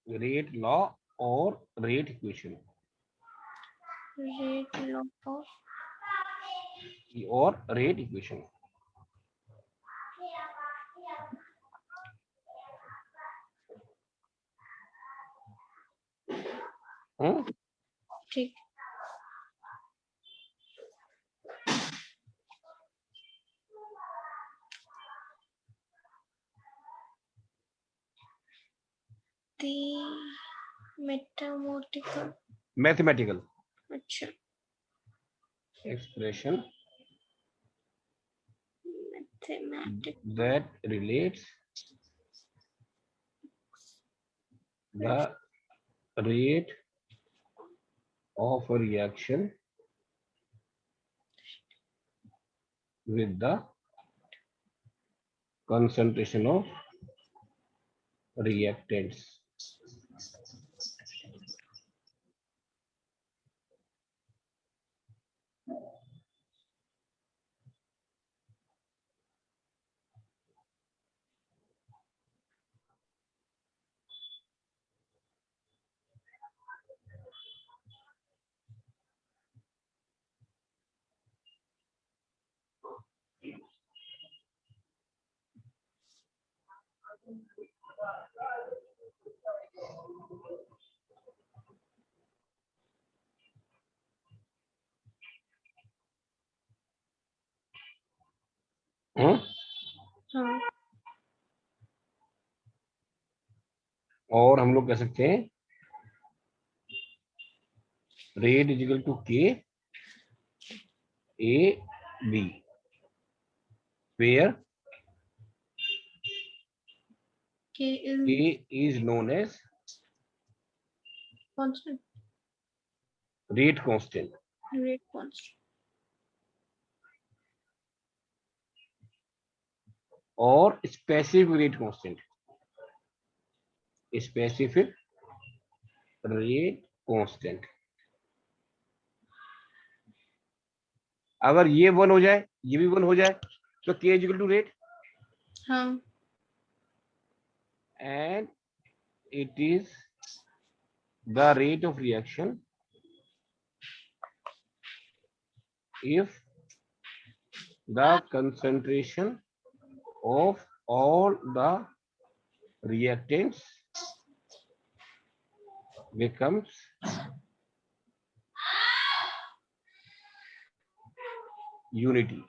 रेट लॉ और रेट इक्वेशन रेट लॉ और रेट इक्वेशन। ठीक। मेटामोटिकल, मैथमेटिकल अच्छा expression mathematic that relates the rate of a reaction with the concentration of reactants। हाँ और हम लोग कह सकते हैं रेट इज इक्वल टू के ए बी, where के K is known as constant, rate constant rate constant और specific rate constant। specific rate constant अगर ये 1 हो जाए, ये भी 1 हो जाए, तो K is equal to rate हाँ and it is the rate of reaction if the concentration of all the reactants becomes unity।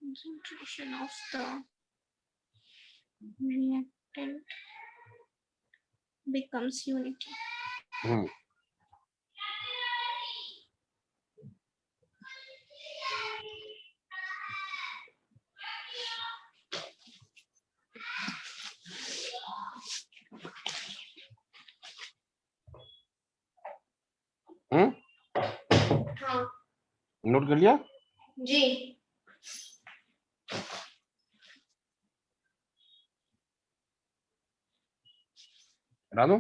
concentration of the reactant becomes unity। हाँ नोट कर लिया जी। बता दो।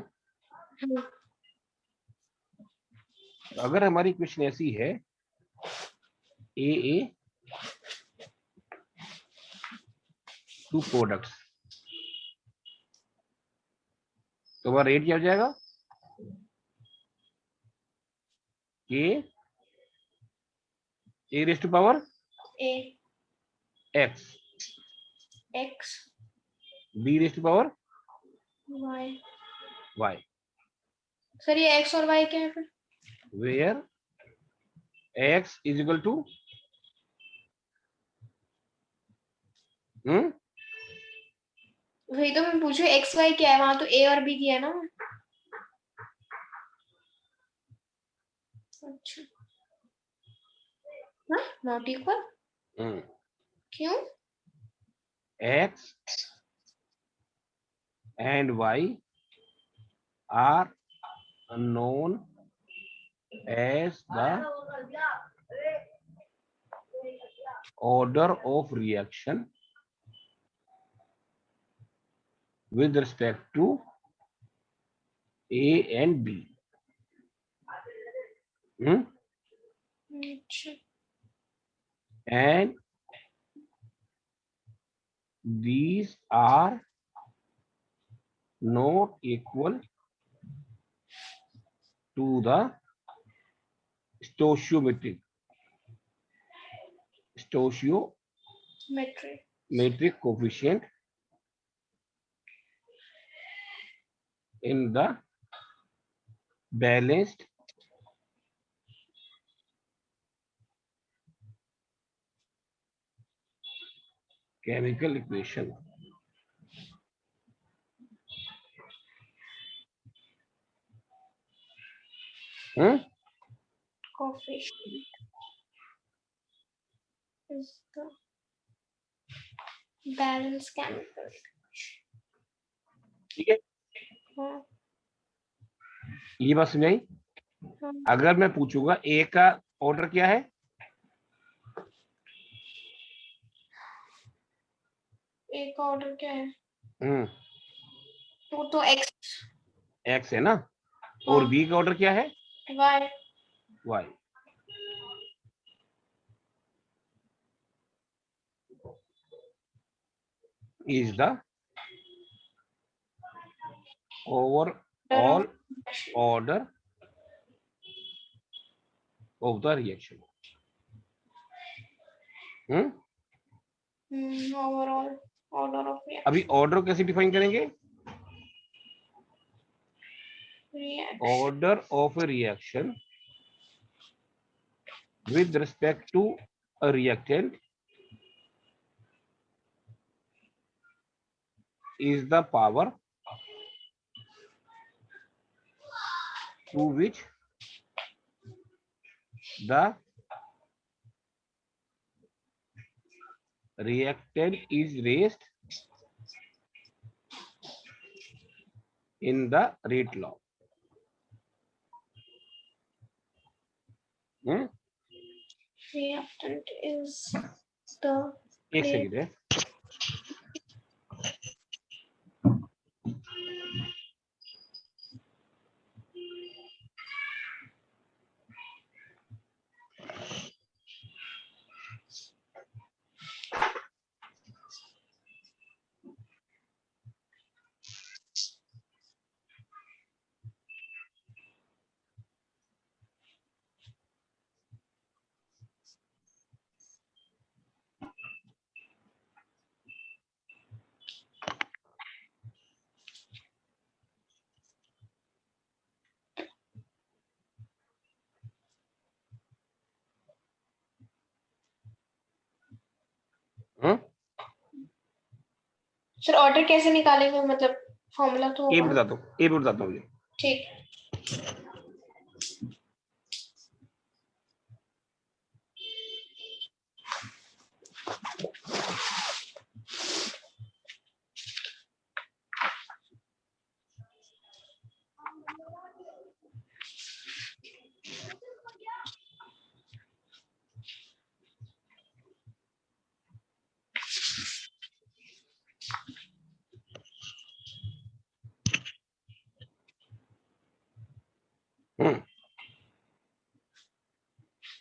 हाँ। अगर हमारी क्वेश्चन ऐसी है ए टू प्रोडक्ट्स, तो हमारा रेट क्या हो जाएगा? A raised to power a x, x b raised to power y. Y, sir ये एक्स और वाई क्या है फिर? Where x is equal to वही तो मैं पूछू एक्स वाई क्या है, वहां तो ए और बी दिया है ना। अच्छा हाँ, नॉट इक्वल क्यों? X and y are known as the order of reaction with respect to A and B. And these are not equal to the stoichiometric coefficient in the balanced chemical equation. Coefficient is the balance chemical. ठीक है, हाँ, ये बात समझ आई? हाँ। अगर मैं पूछूंगा ए का ऑर्डर क्या है, ए का ऑर्डर क्या है? वो तो एक्स है ना, और बी का ऑर्डर क्या है? Y. Y. is the overall order of the reaction. Overall order of अभी ऑर्डर कैसे डिफाइन करेंगे? Order of a reaction with respect to a reactant is the power to which the reactant is raised in the rate law. reactant is the एक second है, sir order कैसे निकालेंगे, मतलब formula तो ए होगा। बताता हूँ ठीक।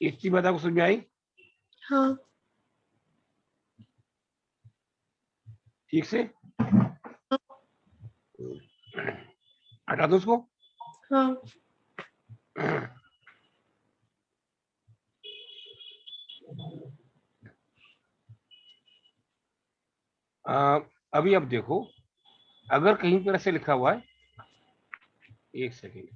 इतनी बात आपको समझ में आई? हाँ ठीक से हटा दो उसको। हाँ अभी अब देखो, अगर कहीं पर ऐसे लिखा हुआ है, एक सेकेंड,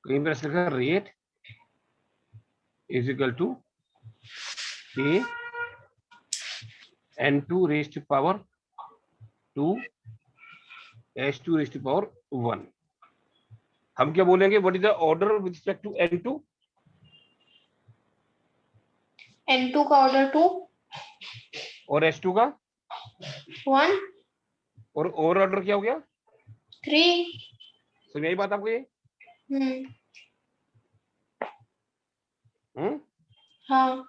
कहीं पर ऐसे लिखा है rate is equal to K n2 raise to power 2 h2 raise to power 1। हम क्या बोलेंगे, what is the order with respect to n2? N2 का ऑर्डर 2, और h2 का 1, और ओवर ऑर्डर क्या हो गया? 3। समझ आई बात आपको ये? हाँ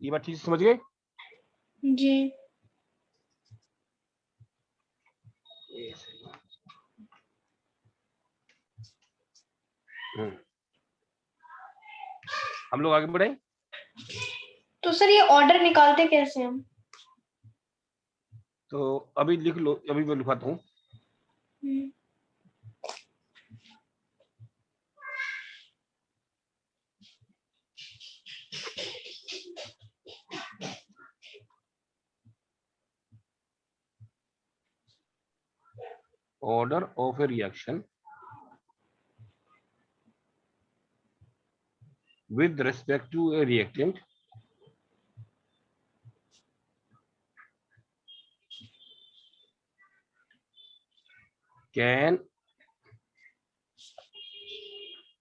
ये बात ठीक से समझ गए? जी। हम लोग आगे बढ़े। तो सर ये ऑर्डर निकालते कैसे हम? तो अभी लिख लो, अभी मैं लिखाता हूँ। Order of a reaction with respect to a reactant can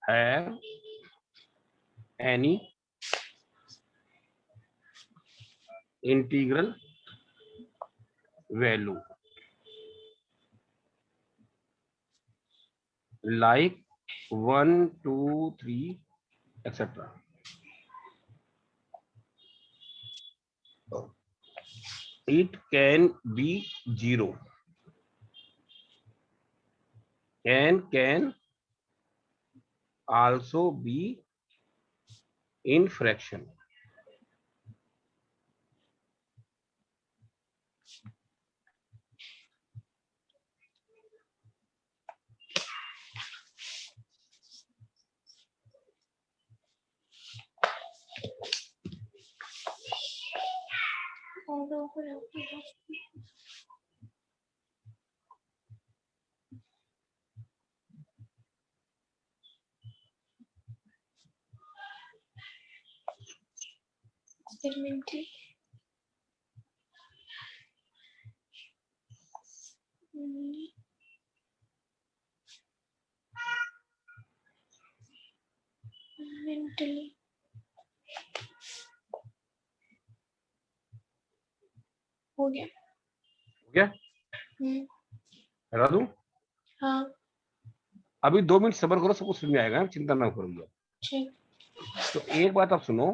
have any integral value like 1, 2, 3, etc. It can be 0. Can also be in fraction. Experimentally. Mentally. हो गया। हो गया? हटा दूं? हाँ अभी 2 मिनट सब्र करो, सब कुछ समझ में आएगा, चिंता ना करो। ठीक। तो एक बात आप सुनो,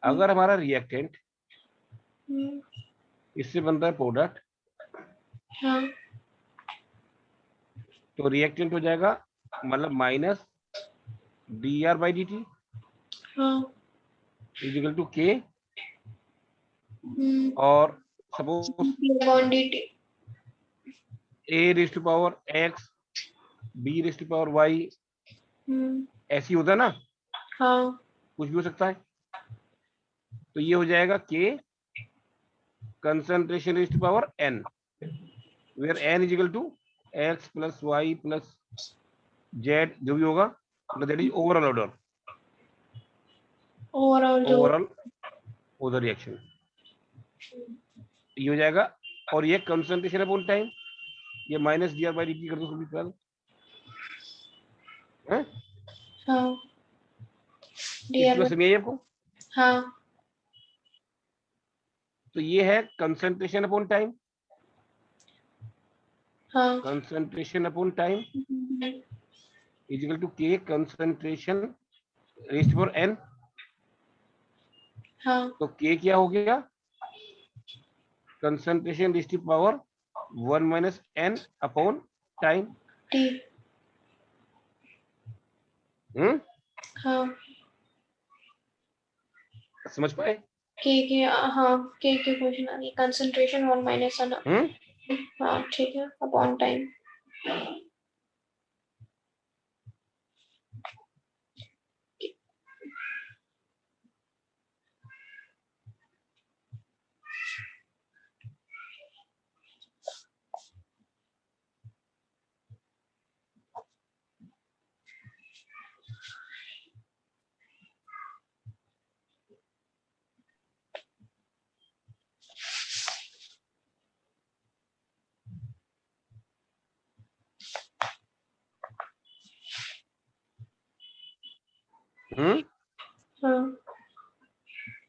अगर हमारा रिएक्टेंट इससे बनता है प्रोडक्ट, हाँ तो रिएक्टेंट हो जाएगा मतलब माइनस dr/dt हाँ इज इक्वल टू के, और suppose bond dt। a raise to power x, b raise to power y, ऐसी होता है ना, हाँ कुछ भी हो सकता है। तो ये हो जाएगा k concentration raise to power n, where n is equal to x plus y plus z, जो भी होगा, that is overall order, overall order reaction, ये हो जाएगा। और ये कंसंट्रेशन अपॉन टाइम, ये माइनस dr/dt कर दो सभी, हाँ डीआर इसमें समझ आपको? हाँ तो ये है कंसंट्रेशन अपॉन टाइम, हाँ concentration upon time is equal to k concentration raised for n. हाँ तो के क्या हो गया? Concentration raised to power 1 minus n upon time. टी हाँ समझ पाए? के हाँ के क्वेश्चन आ रही है कंसंट्रेशन 1 माइनस एन। हाँ ठीक है अपॉन टाइम। हाँ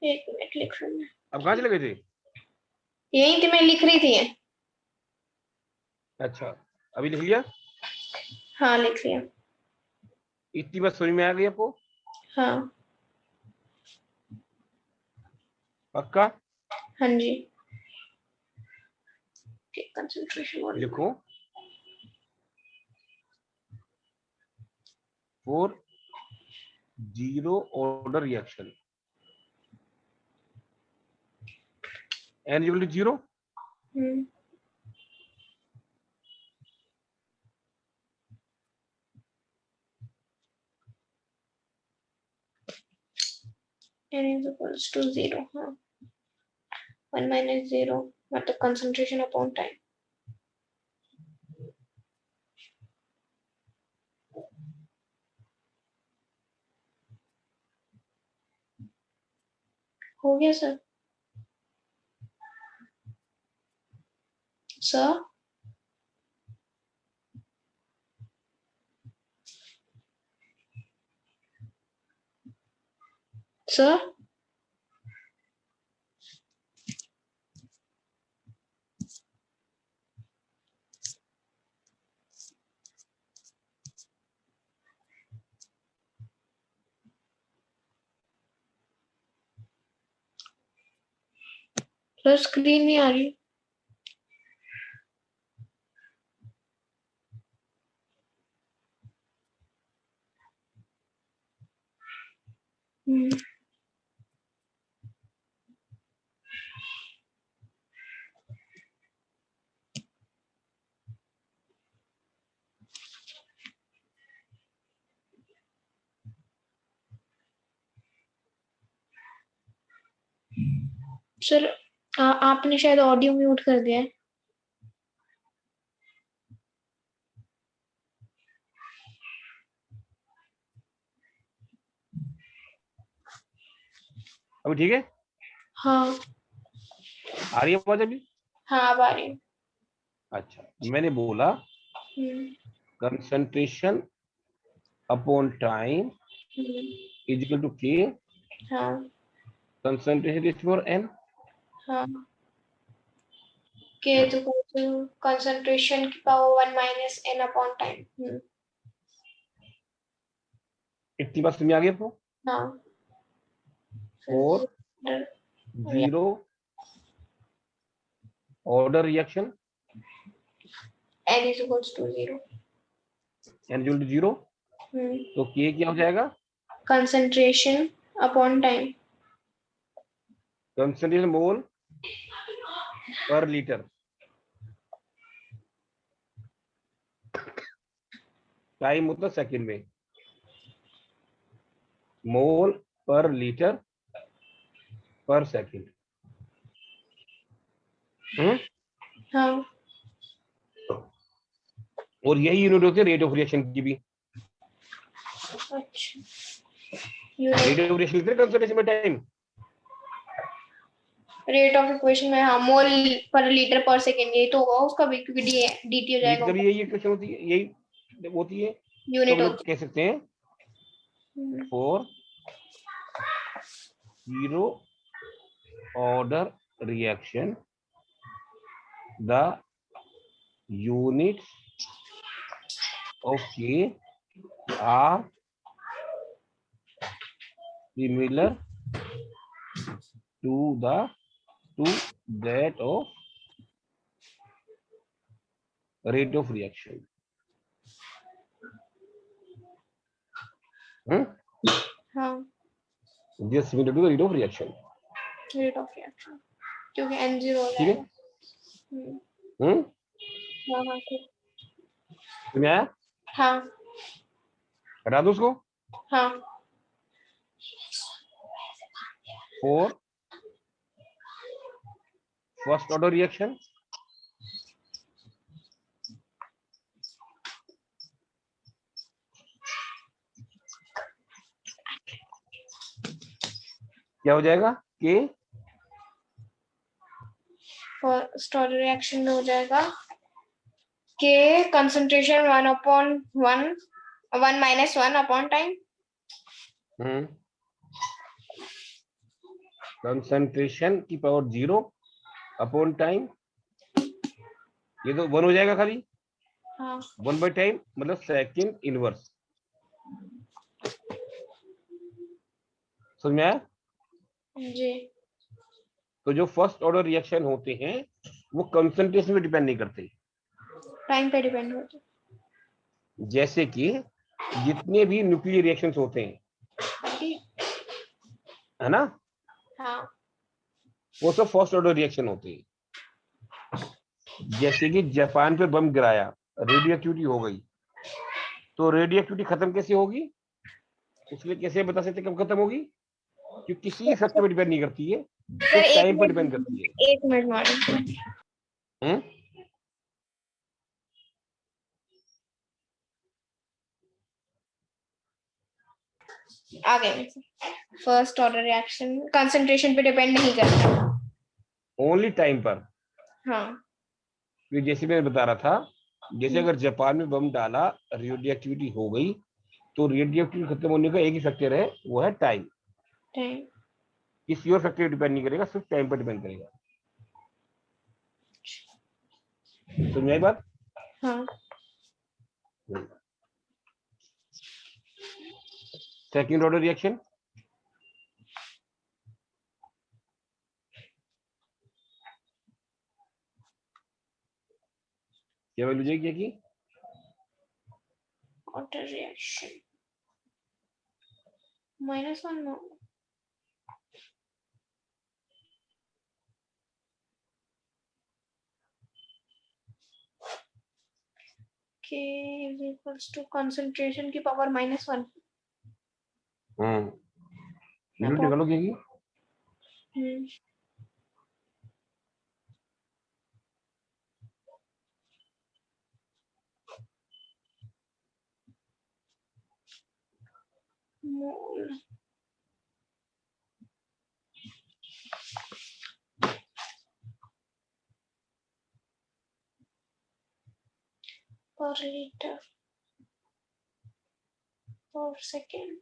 एक मिनट लिख रही हूँ। अब कहाँ चले गए थे? यही थी मैं लिख रही थी। अच्छा अभी लिख लिया? हाँ लिख लिया। इतनी बात समझ में आ गई आपको? हाँ पक्का? हाँ जी कंसंट्रेशन लिखो for zero order reaction n equal to 0 n is equals to 0 हाँ 1 minus 0 मतलब concentration upon time। हो गया sir? Sir sir sir screen नहीं आ रही। सर आपने शायद ऑडियो म्यूट कर दिया है। अभी ठीक है? हाँ आ रही है आवाज अभी? हाँ अब आ रही है। अच्छा मैंने बोला concentration upon time is equal to k हाँ कंसंट्रेशन रेट फॉर n। हाँ के तो कंसंट्रेशन की power 1 minus n upon time. इतनी बात समझ आ गई आपको? हाँ और zero order reaction n is equals to 0। n equal to 0 तो k क्या हो जाएगा? Concentration upon time. Concentration mole per litre, time होता सेकंड में, मोल पर लीटर पर सेकंड। हाँ और यही यूनिट होती है रेट ऑफ रिएक्शन की भी। अच्छा रेट ऑफ रिएक्शन कंसंट्रेशन में टाइम, रेट ऑफ इक्वेशन में हाँ मोल पर लीटर पर सेकेंड यही तो होगा उसका भी क्योंकि डीटी हो जाएगा कभी यही इक्वेशन होती है, यही होती है। तो यूनिट हम लोग होती कह सकते हैं है। For zero order reaction, the units of K are similar to that of rate of reaction. हाँ They are similar to the rate of reaction. Rate of reaction क्योंकि n 0 हो ठीक है? जाएगा। हाँ हाँ ठीक। तुम्हें आया? हाँ हटा दो उसको। हाँ For first order reaction, क्या हो जाएगा? K फर्स्ट ऑर्डर रिएक्शन में हो जाएगा K concentration 1 minus 1 upon time. Concentration की पावर 0 अपॉन टाइम, ये तो 1 हो जाएगा खाली। हाँ 1 बाई टाइम मतलब सेकंड इनवर्स। समझ में आया? जी। तो जो फर्स्ट ऑर्डर रिएक्शन होते हैं वो कंसंट्रेशन पे डिपेंड नहीं करते, टाइम पे डिपेंड होता जैसे कि जितने भी न्यूक्लियर रिएक्शंस होते हैं, है ना, हाँ वो सब फर्स्ट ऑर्डर रिएक्शन होते हैं। जैसे कि जापान पे बम गिराया, रेडियो एक्टिविटी हो गई, तो रेडियो एक्टिविटी खत्म कैसे होगी, उसके लिए कैसे बता सकते कब खत्म होगी? क्योंकि किसी फैक्टर पे डिपेंड नहीं करती है, सिर्फ टाइम पर डिपेंड करती है। 1 मिनट मैडम। आगे फर्स्ट ऑर्डर रिएक्शन कंसंट्रेशन पे डिपेंड नहीं करता, ओनली टाइम पर। हाँ जैसे मैं बता रहा था, जैसे अगर जापान में बम डाला, रेडियो एक्टिविटी हो गई, तो रेडियो एक्टिविटी खत्म होने का एक ही फैक्टर है, वो है टाइम। टाइम किसी और फैक्टर डिपेंड नहीं करेगा, सिर्फ टाइम पर डिपेंड करेगा। समझ आई बात? हाँ सेकंड ऑर्डर रिएक्शन, क्या वैल्यू जाएगी की? Order reaction -1 K is equals to concentration की पावर -1। यूनिट निकालो क्या की? मोल पर लीटर पर सेकेंड।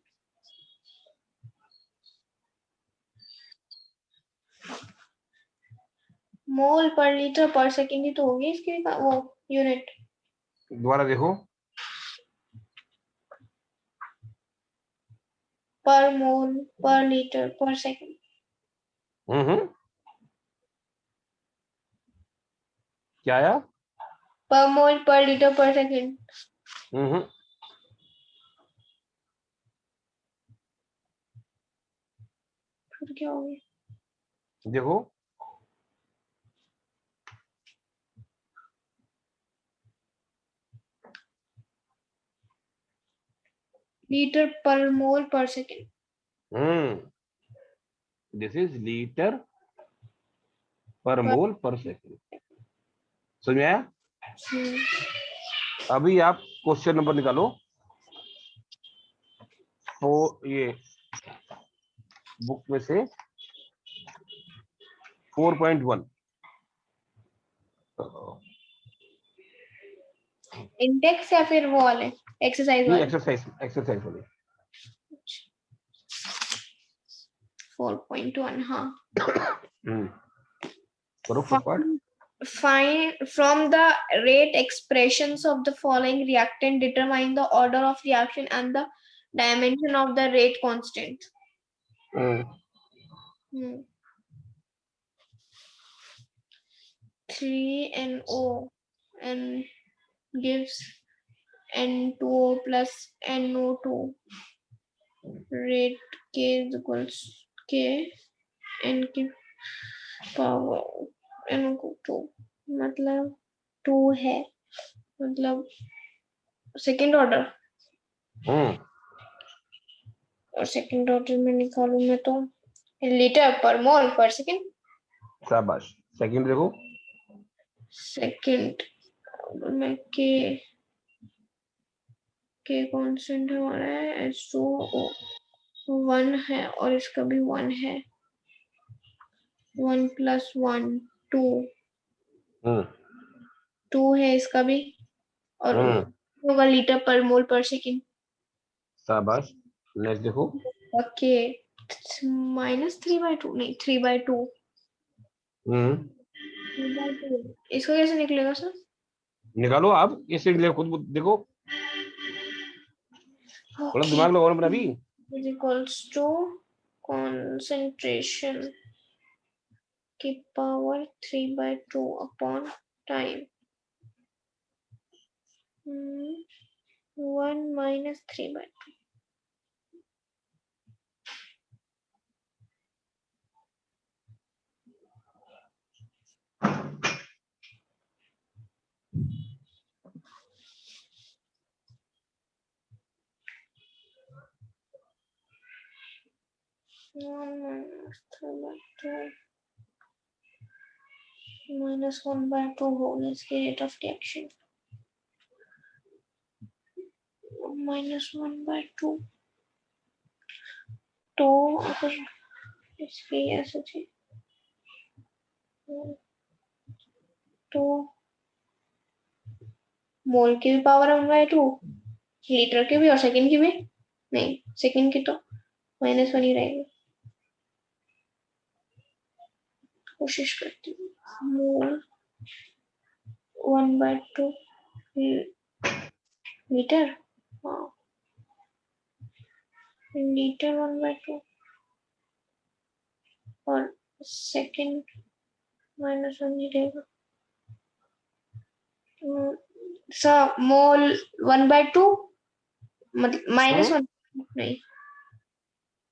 मोल पर लीटर पर सेकेंड ही तो होगी इसकी वो यूनिट। दोबारा देखो, पर मोल पर लीटर पर सेकेंड। क्या आया? पर मोल पर लीटर पर सेकेंड। फिर क्या होगी? देखो, लीटर पर मोल पर सेकेंड। दिस इज लीटर पर मोल पर सेकेंड। समझ में आया? अभी आप क्वेश्चन नंबर निकालो, तो ये बुक में से 4.1 इंडेक्स या फिर वो वाले एक्सरसाइज वाले? एक्सरसाइज वाले। 4.1 हाँ. करो फटाफट. Find from the rate expressions of the following reactant, determine the order of reaction and the dimension of the rate constant. 3NO and gives N2O plus NO2. Rate K is equals K N की power N2 मतलब 2 है, मतलब second order. और second order में निकालूं मैं तो litre पर मोल पर सेकेंड. शाबाश. सेकंड देखो. सेकेंड में के कांस्टेंट हमारा है H2O 1 है और इसका भी 1 है. 1 plus 1 2 2 है इसका भी और होगा लीटर पर मोल पर सेकेंड. शाबाश. नेक्स्ट देखो. ओके -3/2 नहीं 3/2. इसको कैसे निकलेगा सर? निकालो आप. कैसे निकलेगा खुद देखो. थोड़ा दिमाग लगाओ ना अभी. is equals to concentration की power 3/2 upon time. 1 minus 3/2. minus 1/2 होगा इसकी रेट ऑफ रिएक्शन. -1/2 तो अगर इसकी ऐसे थी तो मोल की भी पावर 1/2, लीटर की भी और सेकंड की भी नहीं. सेकंड की तो -1 ही रहेगी. कोशिश करती हूँ. मोल 1/2 लीटर. हाँ लीटर 1/2 और सेकंड -1 ही रहेगा. मोल 1/2 मतलब -1 नहीं.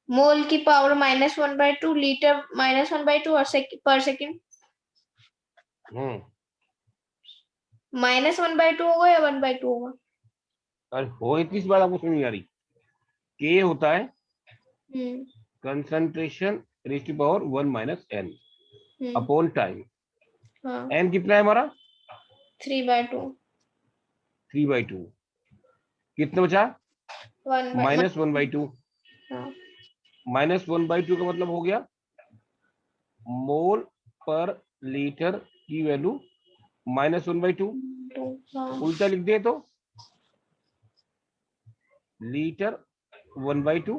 मोल की पावर -1/2 लीटर -1/2 और पर सेकंड -1/2 होगा या 1/2 होगा? अरे हो इतनी बात आपको समझ नहीं आ रही. के होता है concentration raise to power 1 minus n upon time. n कितना है हमारा? 3/2. 3/2. कितना बचा? -1/2. -1/2 का मतलब हो गया मोल पर लीटर की वैल्यू -1/2. उल्टा लिख दे तो लीटर 1/2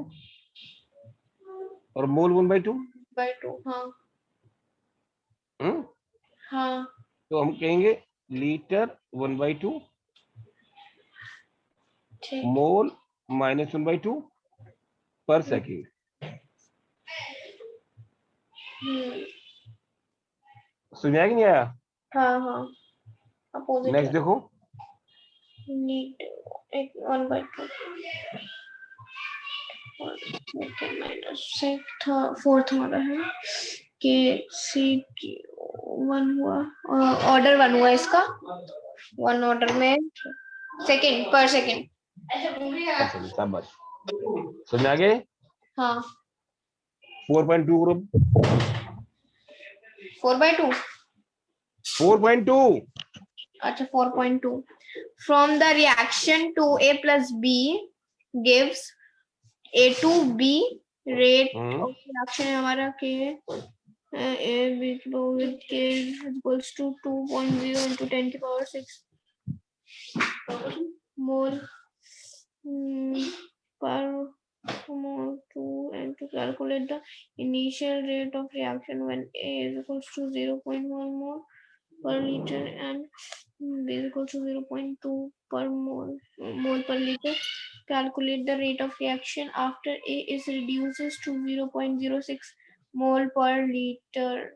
और मोल 1/2. हाँ तो हम कहेंगे लीटर 1/2 मोल -1/2 पर सेकेंड. सुना कि नहीं आया? हाँ अपोजिट. नेक्स्ट देखो. नीट 1/2 फोर्थ हमारा है कि सी 1 हुआ ऑर्डर 1 हुआ इसका. 1 ऑर्डर में सेकंड पर सेकंड. शाबाश. समझ आ गए? हाँ 4.2 ग्रुप. 4/2. 4.2. अच्छा 4.2. From the reaction 2A plus B gives A to B. Rate of reaction है हमारा K. A with K equals to 2.0 into 10 to the power 6 mole per mole 2 into calculate calculate the initial rate of reaction when A is equals to 0.1 mole per liter and B is equal to 0.2 per mole per liter. Calculate the rate of reaction after A is reduces to 0.06 mole per liter.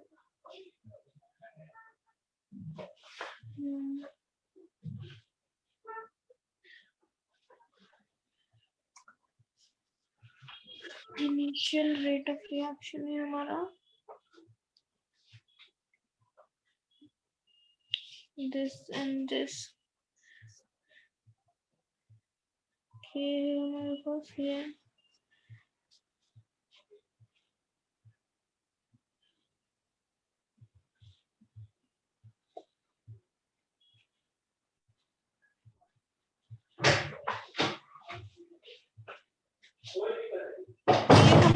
Initial rate of reaction है हमारा this and this. Okay, हमारे पास ये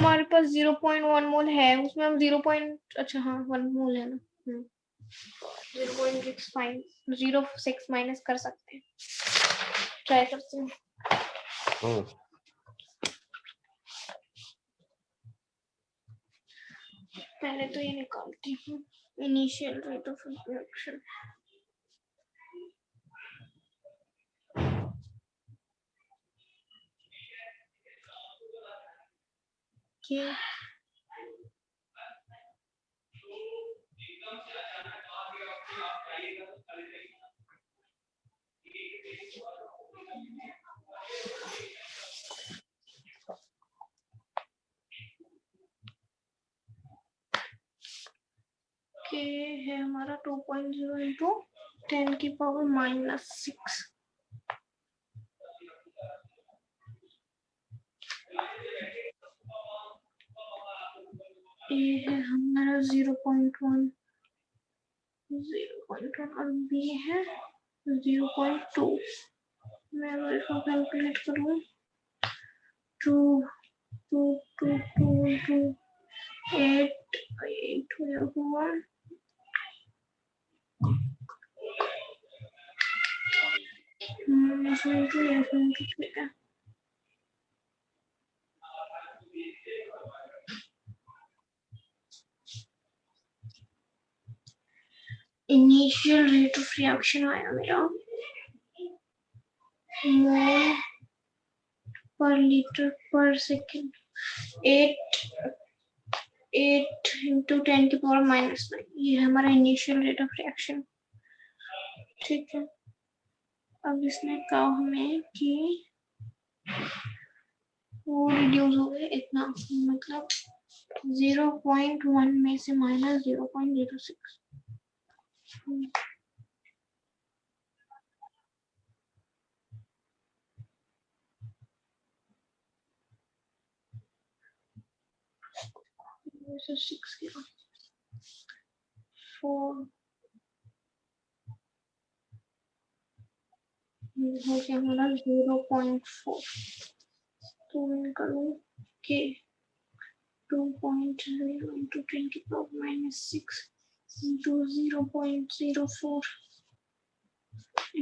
हमारे पास 0.1 मोल है, उसमें हम 1 मोल है ना, 0.06 माइनस कर सकते हैं, ट्राई करते हैं। पहले तो ये निकालती हूँ इनिशियल रेट ऑफ रिएक्शन। के है हमारा 2.0 इंटू 10 की पावर -6 ये है हमारा 0.1 और बी है 0.2। मैं अगर इसको कैलकुलेट करूँ 2 2 2 2 2 8 8 हुआ ठीक है। इनिशियल रेट ऑफ रिएक्शन आया मेरा मोल पर लीटर पर सेकेंड 8 इंटू 10 की पावर -9। ये है हमारा इनिशियल रेट ऑफ रिएक्शन। ठीक है, अब इसने कहा हमें कि वो रिड्यूस हो गए इतना, मतलब 0.1 में से -0.06। So 6 4 हो गया हमारा 0.4। तो मैं करूँ कि 2.0 into 10 की पावर -6 into 0.04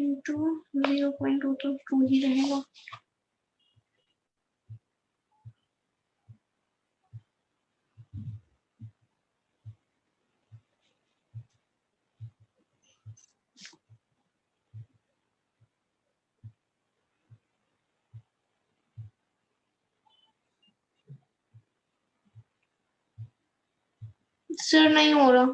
into 0.2 तो 2 ही रहेगा। सर नहीं हो रहा।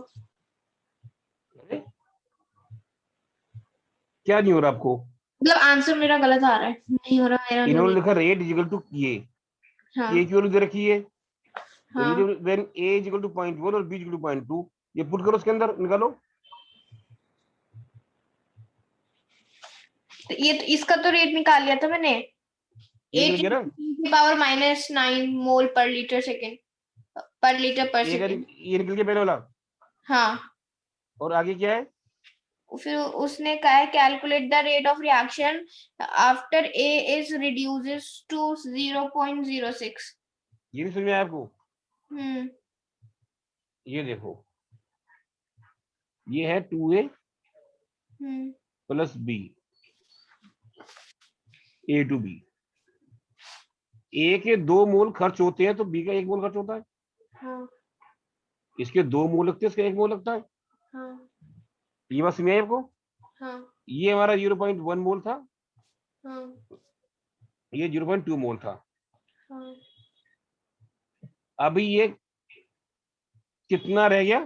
क्या नहीं हो रहा आपको? मतलब आंसर मेरा गलत आ रहा है, नहीं हो रहा मेरा। इन्होंने लिखा रेट इज इक्वल टू ये, ए की वैल्यू दे रखी है, when A is equal to 0.1 और बी इज इक्वल टू 0.2, ये पुट करो उसके अंदर, निकालो। तो ये तो इसका तो रेट निकाल लिया था मैंने, 8 की पावर -9 मोल पर लीटर सेकेंड पर लीटर पर सेकेंड। ये निकल के पहले वाला। हाँ, और आगे क्या है? फिर उसने कहा है calculate the rate of reaction after A is reduces to 0.06। ये भी समझ में आया आपको? ये देखो, ये है 2a plus b, a to b. A के 2 मोल खर्च होते हैं तो बी का 1 मोल खर्च होता है। हाँ इसके 2 मोल लगते हैं, इसका 1 मोल लगता है। हाँ ये बात समझ आई आपको? हाँ ये हमारा 0.1 मोल था, हाँ ये 0.2 मोल था। हाँ। अभी ये कितना रह गया?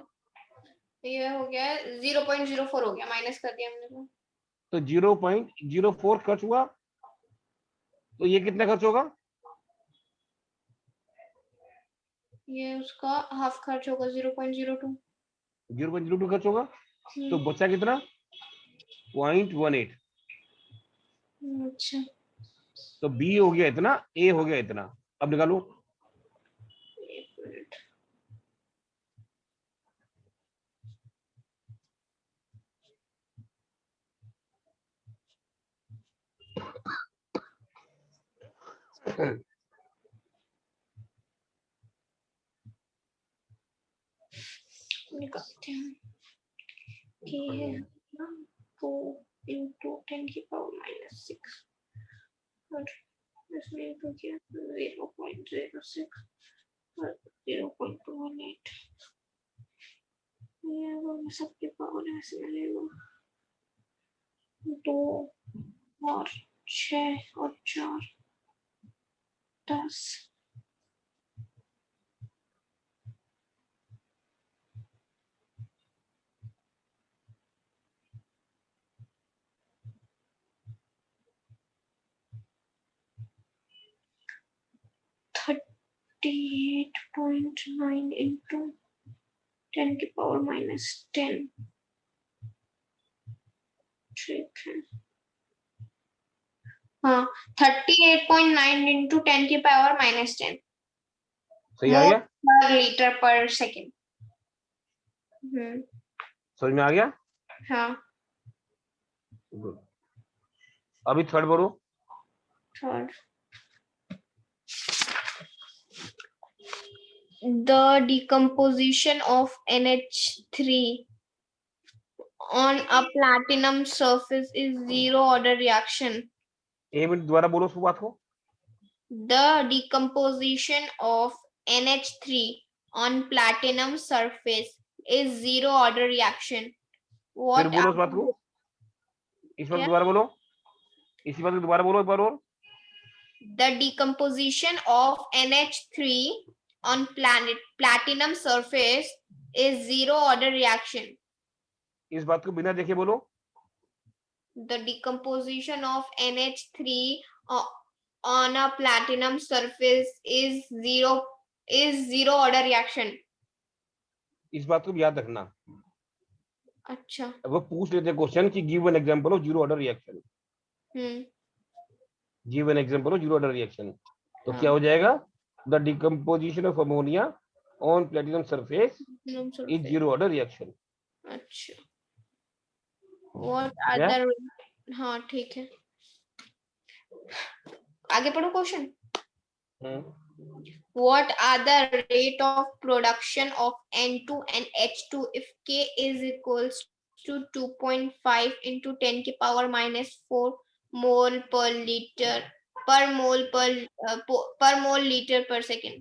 ये हो गया 0.04 हो गया, माइनस कर दिया हमने तो 0.04 खर्च हुआ, तो ये कितना खर्च होगा? ये उसका हाफ खर्च होगा 0.02। 0.02 खर्च होगा, तो बचा कितना? 0.18। अच्छा। तो बी हो गया इतना, ए हो गया इतना। अब निकालो। एक मिनट। निकालते हैं कि है 2 into 10 की पावर -6 और इसमें इनको किया 0.06 और 0.18। ये अगर सबके पावर ऐसे मिलेगा 2 और 6 और 4 10। -38.9 into 10 की पावर -10। ठीक है। हाँ 38.9 into 10 की पावर -10 सही आ गया? मोल लीटर पर सेकेंड। समझ में आ गया? हाँ। गुड। अभी थर्ड बोलो। Third, the decomposition of NH3 on a platinum surface is zero order reaction. 1 minute दोबारा बोलो उस बात को। The decomposition of NH3 on platinum surface is zero order reaction. फिर What बोलो are उस बात को, इस बात को yeah? दोबारा बोलो, इसी बात को दोबारा बोलो एक बार और। The decomposition of NH3 on platinum surface is zero order reaction. इस बात को बिना देखे बोलो। The decomposition of NH3 on a platinum surface is zero order reaction. इस बात को भी याद रखना। अच्छा। वो पूछ लेते क्वेश्चन कि give an example of zero order reaction. Give an example of zero order reaction, तो क्या हो जाएगा? The decomposition of ammonia on platinum surface is zero order reaction. अच्छा। What are the, हाँ ठीक है, आगे पढ़ो question. What are the rate of production of N2 and H2 if K is equals to 2.5 into 10 की power -4 mole per liter per mole liter per second?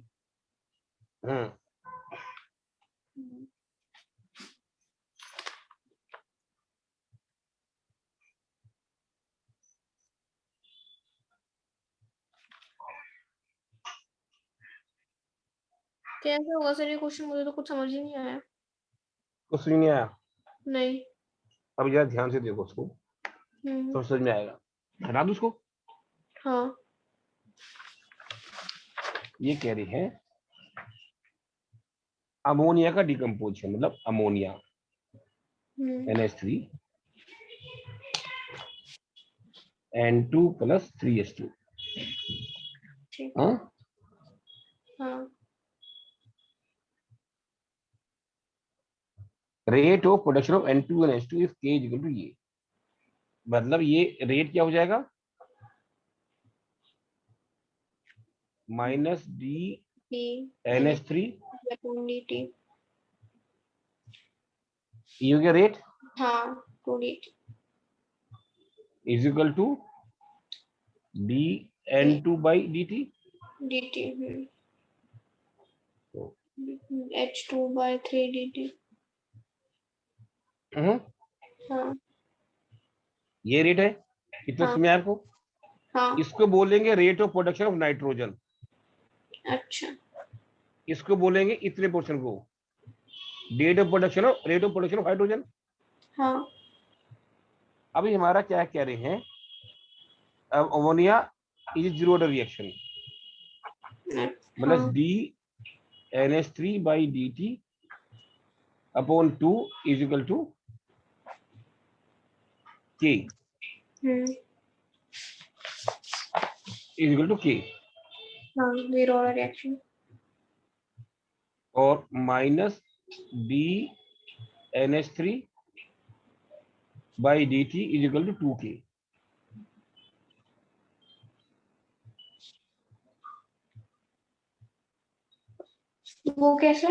कैसे होगा sir ये क्वेश्चन? मुझे तो कुछ समझ ही नहीं आया। कुछ नहीं आया? नहीं। अब जरा ध्यान से देखो उसको, तो समझ में आएगा। हटा दो उसको। हाँ। ये कह रही है अमोनिया का डिकम्पोजिशन, मतलब अमोनिया NH3 N2 + 3H2। हाँ, rate of production of N2 and H2 if K equal to ये, मतलब ये रेट क्या हो जाएगा? -D NH3 ये हो गया रेट। हाँ 2dt is equal to DN2/dt। dt तो h2 by 3 dt। हाँ ये रेट है, कितना हाँ समझ आपको? हाँ। इसको बोलेंगे rate of production of nitrogen, अच्छा इसको बोलेंगे इतने पोर्शन को rate of production of hydrogen. हाँ अभी हमारा क्या कह रहे हैं, अब ammonia is zero order reaction, मतलब हाँ d NH3 by dt upon 2 is equal to K is equal to K, हाँ जीरो वाला रिएक्शन। और minus d NH3 by dt is equal to 2K। वो कैसे?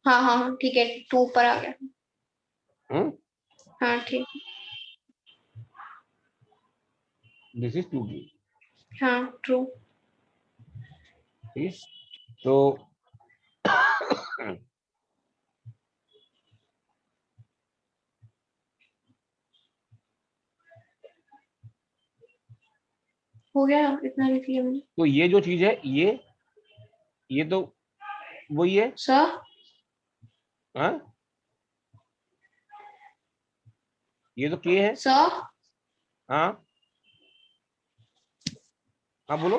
हाँ हाँ हाँ ठीक है, 2 ऊपर आ गया। हाँ ठीक। This is 2K। हाँ ट्रू। ठीक है, तो हो गया, इतना लिख लिया मैंने। तो ये जो चीज है, ये तो वही है। सर हाँ, ये तो K है। सर हाँ हाँ बोलो,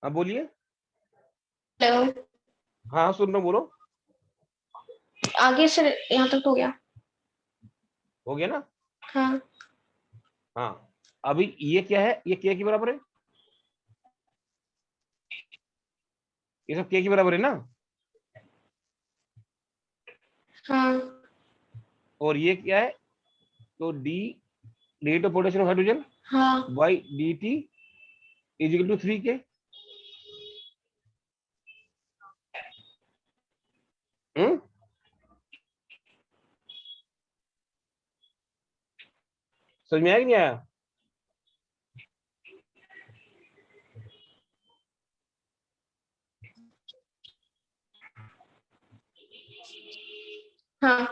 हाँ बोलिए। हेलो, हाँ हाँ सुन रहा हूँ, बोलो। आगे से यहाँ तक तो हो गया। हो गया ना? हाँ हाँ, अभी ये क्या है, ये K के बराबर है, ये सब K के बराबर है ना? हाँ और ये क्या है, तो d rate of production of hydrogen हाँ by dt is equal to 3K। हम्म, समझ में आया कि नहीं आया? हाँ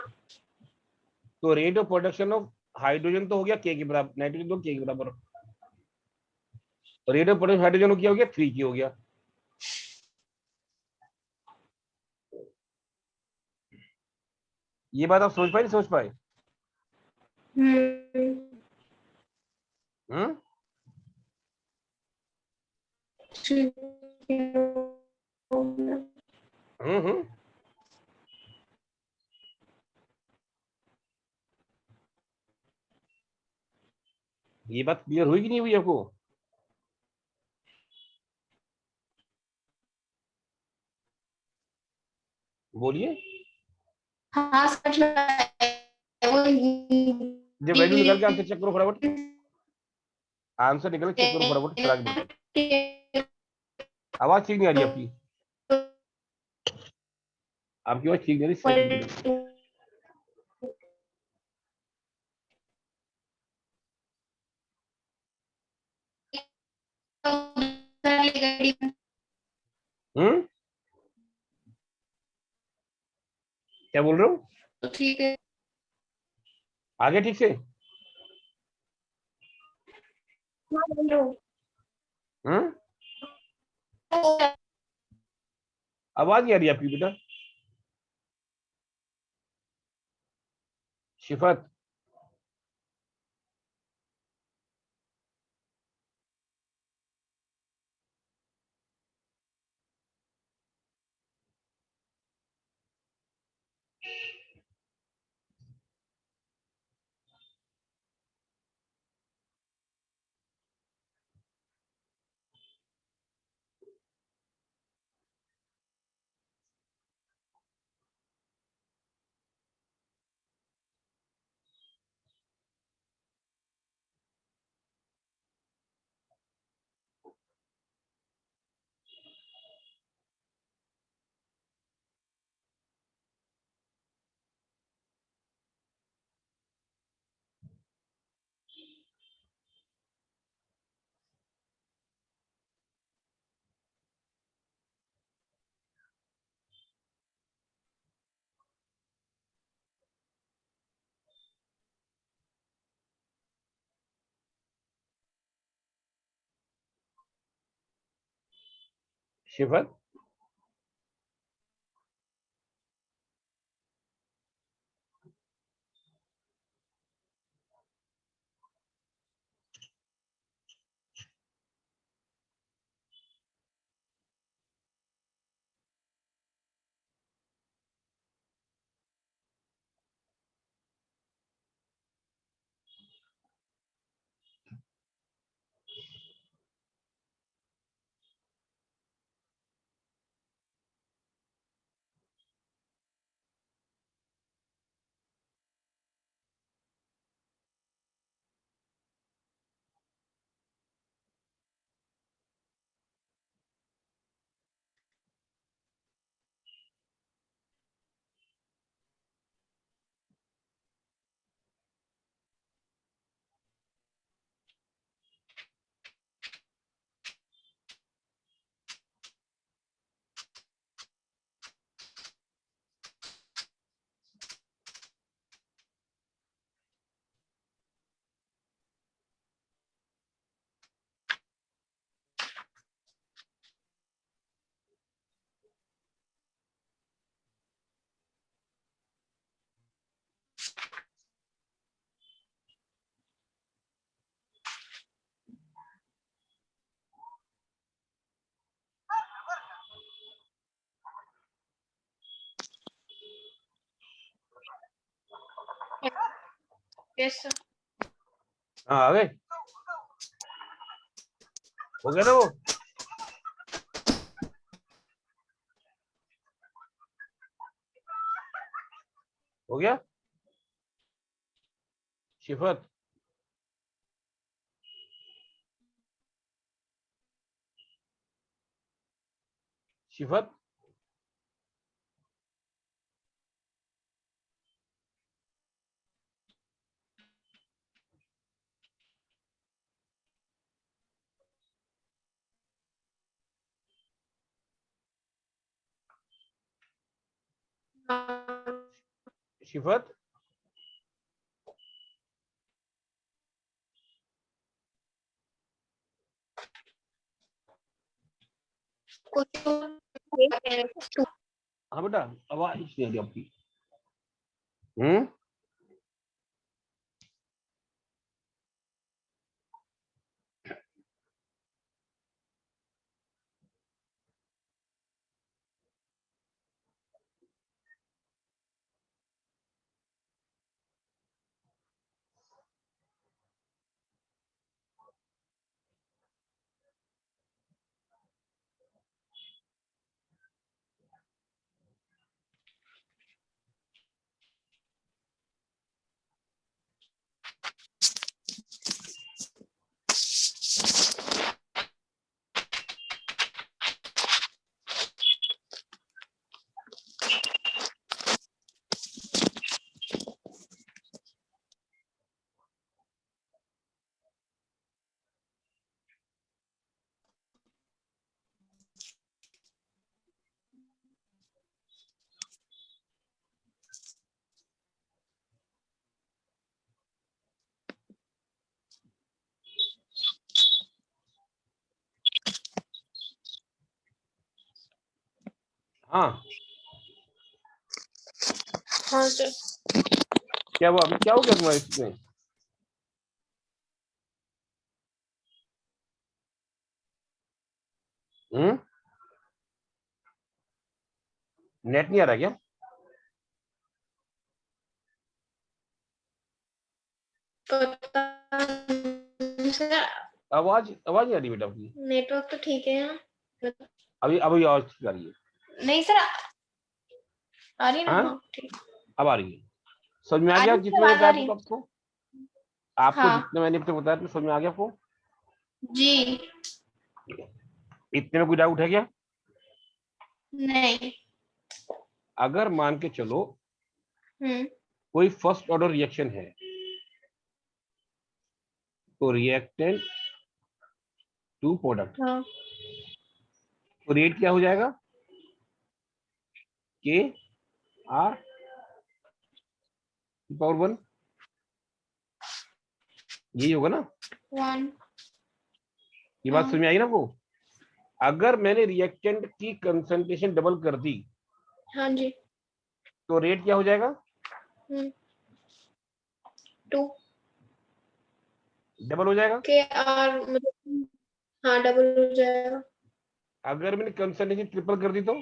तो rate of production of hydrogen तो हो गया K के बराबर, नाइट्रोजन तो K के बराबर, रेट ऑफ प्रोडक्शन हाइड्रोजन क्या हो गया, 3K हो गया। ये बात आप समझ पाए, नहीं समझ पाए? हम्म हम्म, ठीक है, हो गया। हम्म। ये बात क्लियर हुई कि नहीं हुई आपको? बोलिए। हाँ समझ में आया। वो जब वैल्यू निकाल के आंसर चेक करो फटाफट, आंसर निकल के चेक करो फटाफट, चला के बिल्कुल। आवाज ठीक नहीं आ रही आपकी, आपकी आवाज ठीक नहीं आ रही, सही बिल्कुल। हम्म, क्या बोल रहे हो? तो ठीक है। आगे ठीक से? हाँ, बोल रहा हूँ। हम्म, आवाज नहीं आ रही आपकी बेटा। शिफत, शिफत यस सर। हाँ आ गए, हो गया ना वो। हो गया शिफत, शिफत शिफत हाँ बेटा, आवाज नहीं आ रही आपकी। हाँ हाँ सर। क्या हुआ, अभी क्या हो गया तुम्हारे इसमें? नेट नहीं आ रहा क्या? पता नहीं सर, आवाज आवाज नहीं आ रही बेटा आपकी। नेटवर्क तो ठीक है यहाँ। अभी अभी आवाज ठीक आ रही है। नहीं सर, आ रही है ना? हाँ हाँ ठीक। अब आ रही है। समझ में आ आ गया रही है, जितना आवाज आ बताया रही तो है। आपको? आपको हाँ जितना मैंने तो बताया तो समझ में आ गया आपको? जी। इतने में कोई डाउट है क्या? नहीं। अगर मान के चलो हम्म। कोई फर्स्ट ऑर्डर रिएक्शन है तो रिएक्टेंट टू प्रोडक्ट, हाँ तो रेट क्या हो जाएगा? के आर पावर 1, यही होगा ना? 1। ये बात समझ में आई ना आपको? अगर मैंने रिएक्टेंट की कंसंट्रेशन डबल कर दी, हाँ जी, तो रेट क्या हो जाएगा? 2 डबल हो जाएगा। के आर मतलब, हाँ डबल हो जाएगा। अगर मैंने कंसंट्रेशन ट्रिपल कर दी तो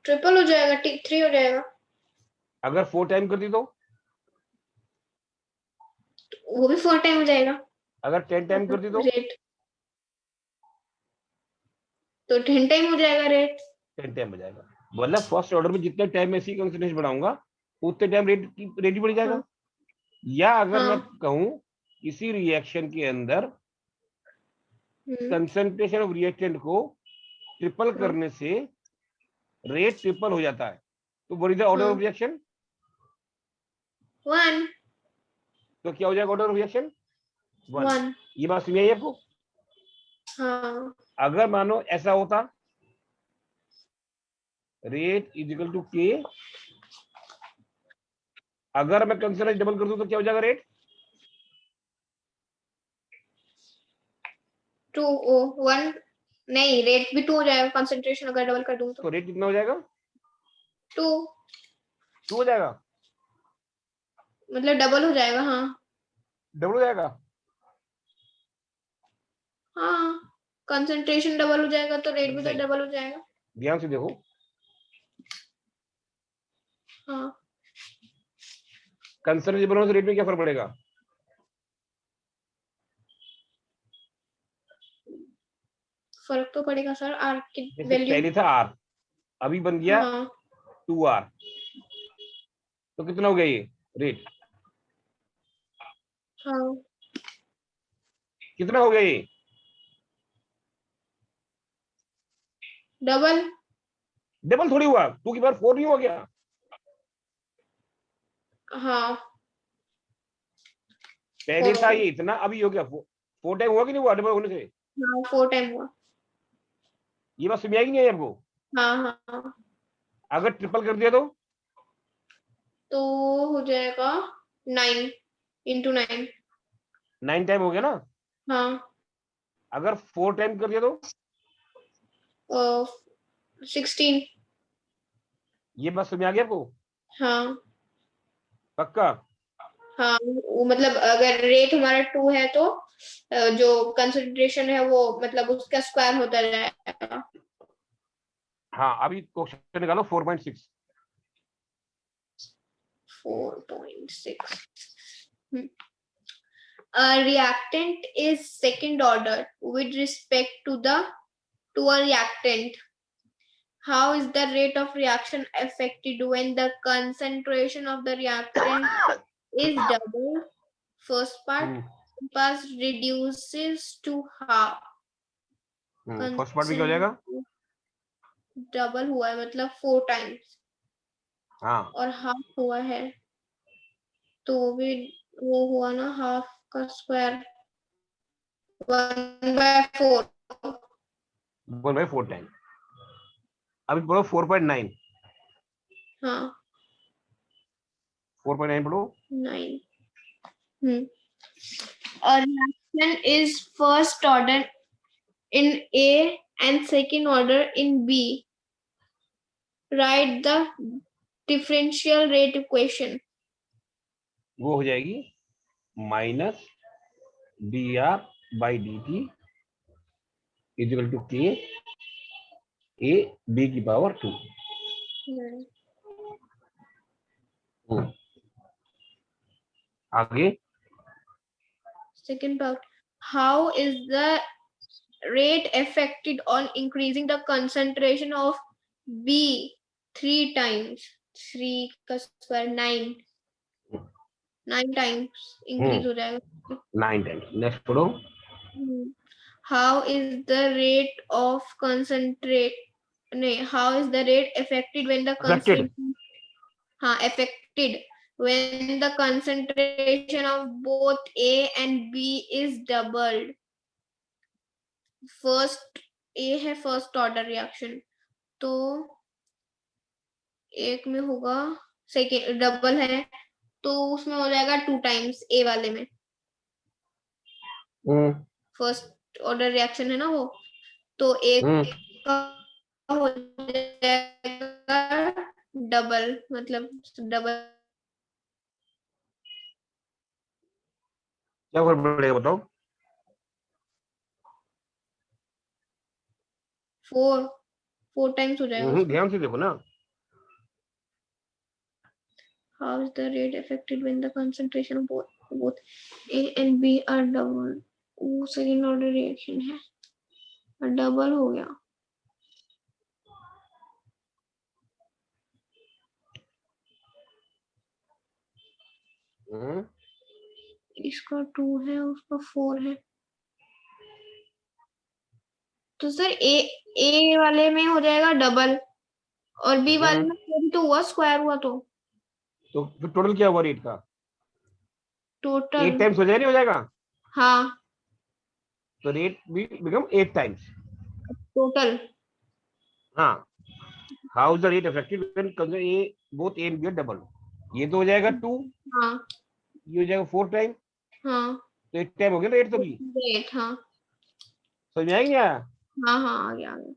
ट्रिपल हो जाएगा, 3 हो जाएगा। अगर 4 टाइम कर दी तो वो भी 4 टाइम हो जाएगा। अगर 10 टाइम कर दी तो रेट तो 10 टाइम हो जाएगा रेट। 10 टाइम हो जाएगा। मतलब फर्स्ट ऑर्डर में जितने टाइम में इसी कंसंट्रेशन बढ़ाऊंगा उतने टाइम रेट ही बढ़ जाएगा। हाँ या अगर मैं हाँ। कहूं किसी रिएक्शन के अंदर हम्म, कंसंट्रेशन ऑफ रिएक्टेंट को ट्रिपल हाँ करने से रेट ट्रिपल हो जाता है, तो व्हाट इज द ऑर्डर हाँ। Of reaction? 1 तो क्या हो जाएगा ऑर्डर ऑफ रिएक्शन? 1। 1। ये बात सुनिए आपको। हाँ अगर मानो ऐसा होता, रेट इज इक्वल टू के, अगर मैं कंसंट्रेशन डबल कर दूं तो क्या हो जाएगा रेट? 2 ओ 1 नहीं, रेट भी 2 हो जाएगा कंसंट्रेशन अगर डबल कर दूं तो रेट कितना हो जाएगा? 2 2 हो जाएगा। मतलब डबल हो जाएगा। हाँ डबल हो जाएगा। हाँ, कंसंट्रेशन डबल हो जाएगा तो रेट भी तो नहीं, डबल हो जाएगा। ध्यान से देखो। हाँ, कंसंट्रेशन डबल होने से रेट में क्या फर्क पड़ेगा? फर्क तो पड़ेगा सर, आर की जैसे वैल्यू। पहले था आर, अभी बन गया हाँ 2R, तो कितना हो गया ये रेट? हाँ, कितना हो गया ये? डबल। डबल थोड़ी हुआ, 2 की बार 4 नहीं हो गया? हाँ पहले 4 हो था गया। ये इतना, अभी हो गया 4 टाइम हुआ कि नहीं हुआ डबल होने से? हाँ 4 टाइम हुआ। ये बात समझ आएगी नहीं आई आपको? हाँ हाँ, अगर ट्रिपल कर दिया तो हो जाएगा 9 इंटू 9। 9 टाइम हो गया ना। हाँ अगर 4 टाइम कर दिया तो 16। ये बात समझ आ गई आपको? हाँ पक्का? हाँ, वो मतलब अगर रेट हमारा 2 है तो जो कंसंट्रेशन है वो मतलब उसका स्क्वायर होता जाएगा। हाँ, अभी क्वेश्चन निकालो 4.6। 4.6। A reactant is second order with respect to a reactant. How is the rate of reaction affected when the concentration of the reactant is double? First part reduces to half. First part में क्या हो जाएगा? Double हुआ है मतलब 4 times हाँ, और half हुआ है तो भी वो हुआ ना, हाफ का स्क्वायर 1/4। 1/4 टाइम। अभी बोलो 4.9। हाँ 4.9 पढ़ो। 9। A reaction is first order in A and second order in B. Write the differential rate equation. वो हो जाएगी माइनस dr/dt इक्वल टू के ए बी की पावर 2। आगे Second part. How is the rate affected on increasing the concentration of B 3 times? 3 का square 9 times increase हो जाएगा। 9 times. Next पढ़ो। How is the rate of concentrate? नहीं, how is the rate affected when the affected. concentration? हाँ, affected when the concentration of both A and B is doubled. First A है first order reaction, तो एक में होगा second double है तो उसमें हो जाएगा 2 टाइम्स ए वाले में। फर्स्ट ऑर्डर रिएक्शन है ना वो, तो एक का हो जाएगा डबल, मतलब डबल। क्या फर्क पड़ेगा बताओ? 4 टाइम्स हो जाएगा उसका। ध्यान से देखो ना। How is the rate affected when the concentration of both A and B are double? वो सेकेंड ऑर्डर रिएक्शन है, डबल हो गया। इसका 2 है, उसका 4 है, तो सर ए वाले में हो जाएगा डबल, और बी वाले में 4 तो हुआ, स्क्वायर हुआ तो फिर टोटल क्या हुआ रेट का? टोटल 8 टाइम्स हो जाएगा, नहीं हो जाएगा? हाँ तो रेट भी बिकम 8 टाइम्स। टोटल। हाँ, how is the rate affected when A both A and B are double? ये तो हो जाएगा 2, हाँ ये हो जाएगा 4 टाइम, हाँ तो 8 टाइम हो गया ना 8 तो भी। 8 हाँ समझ में आया? हाँ हाँ आ गया आ गया।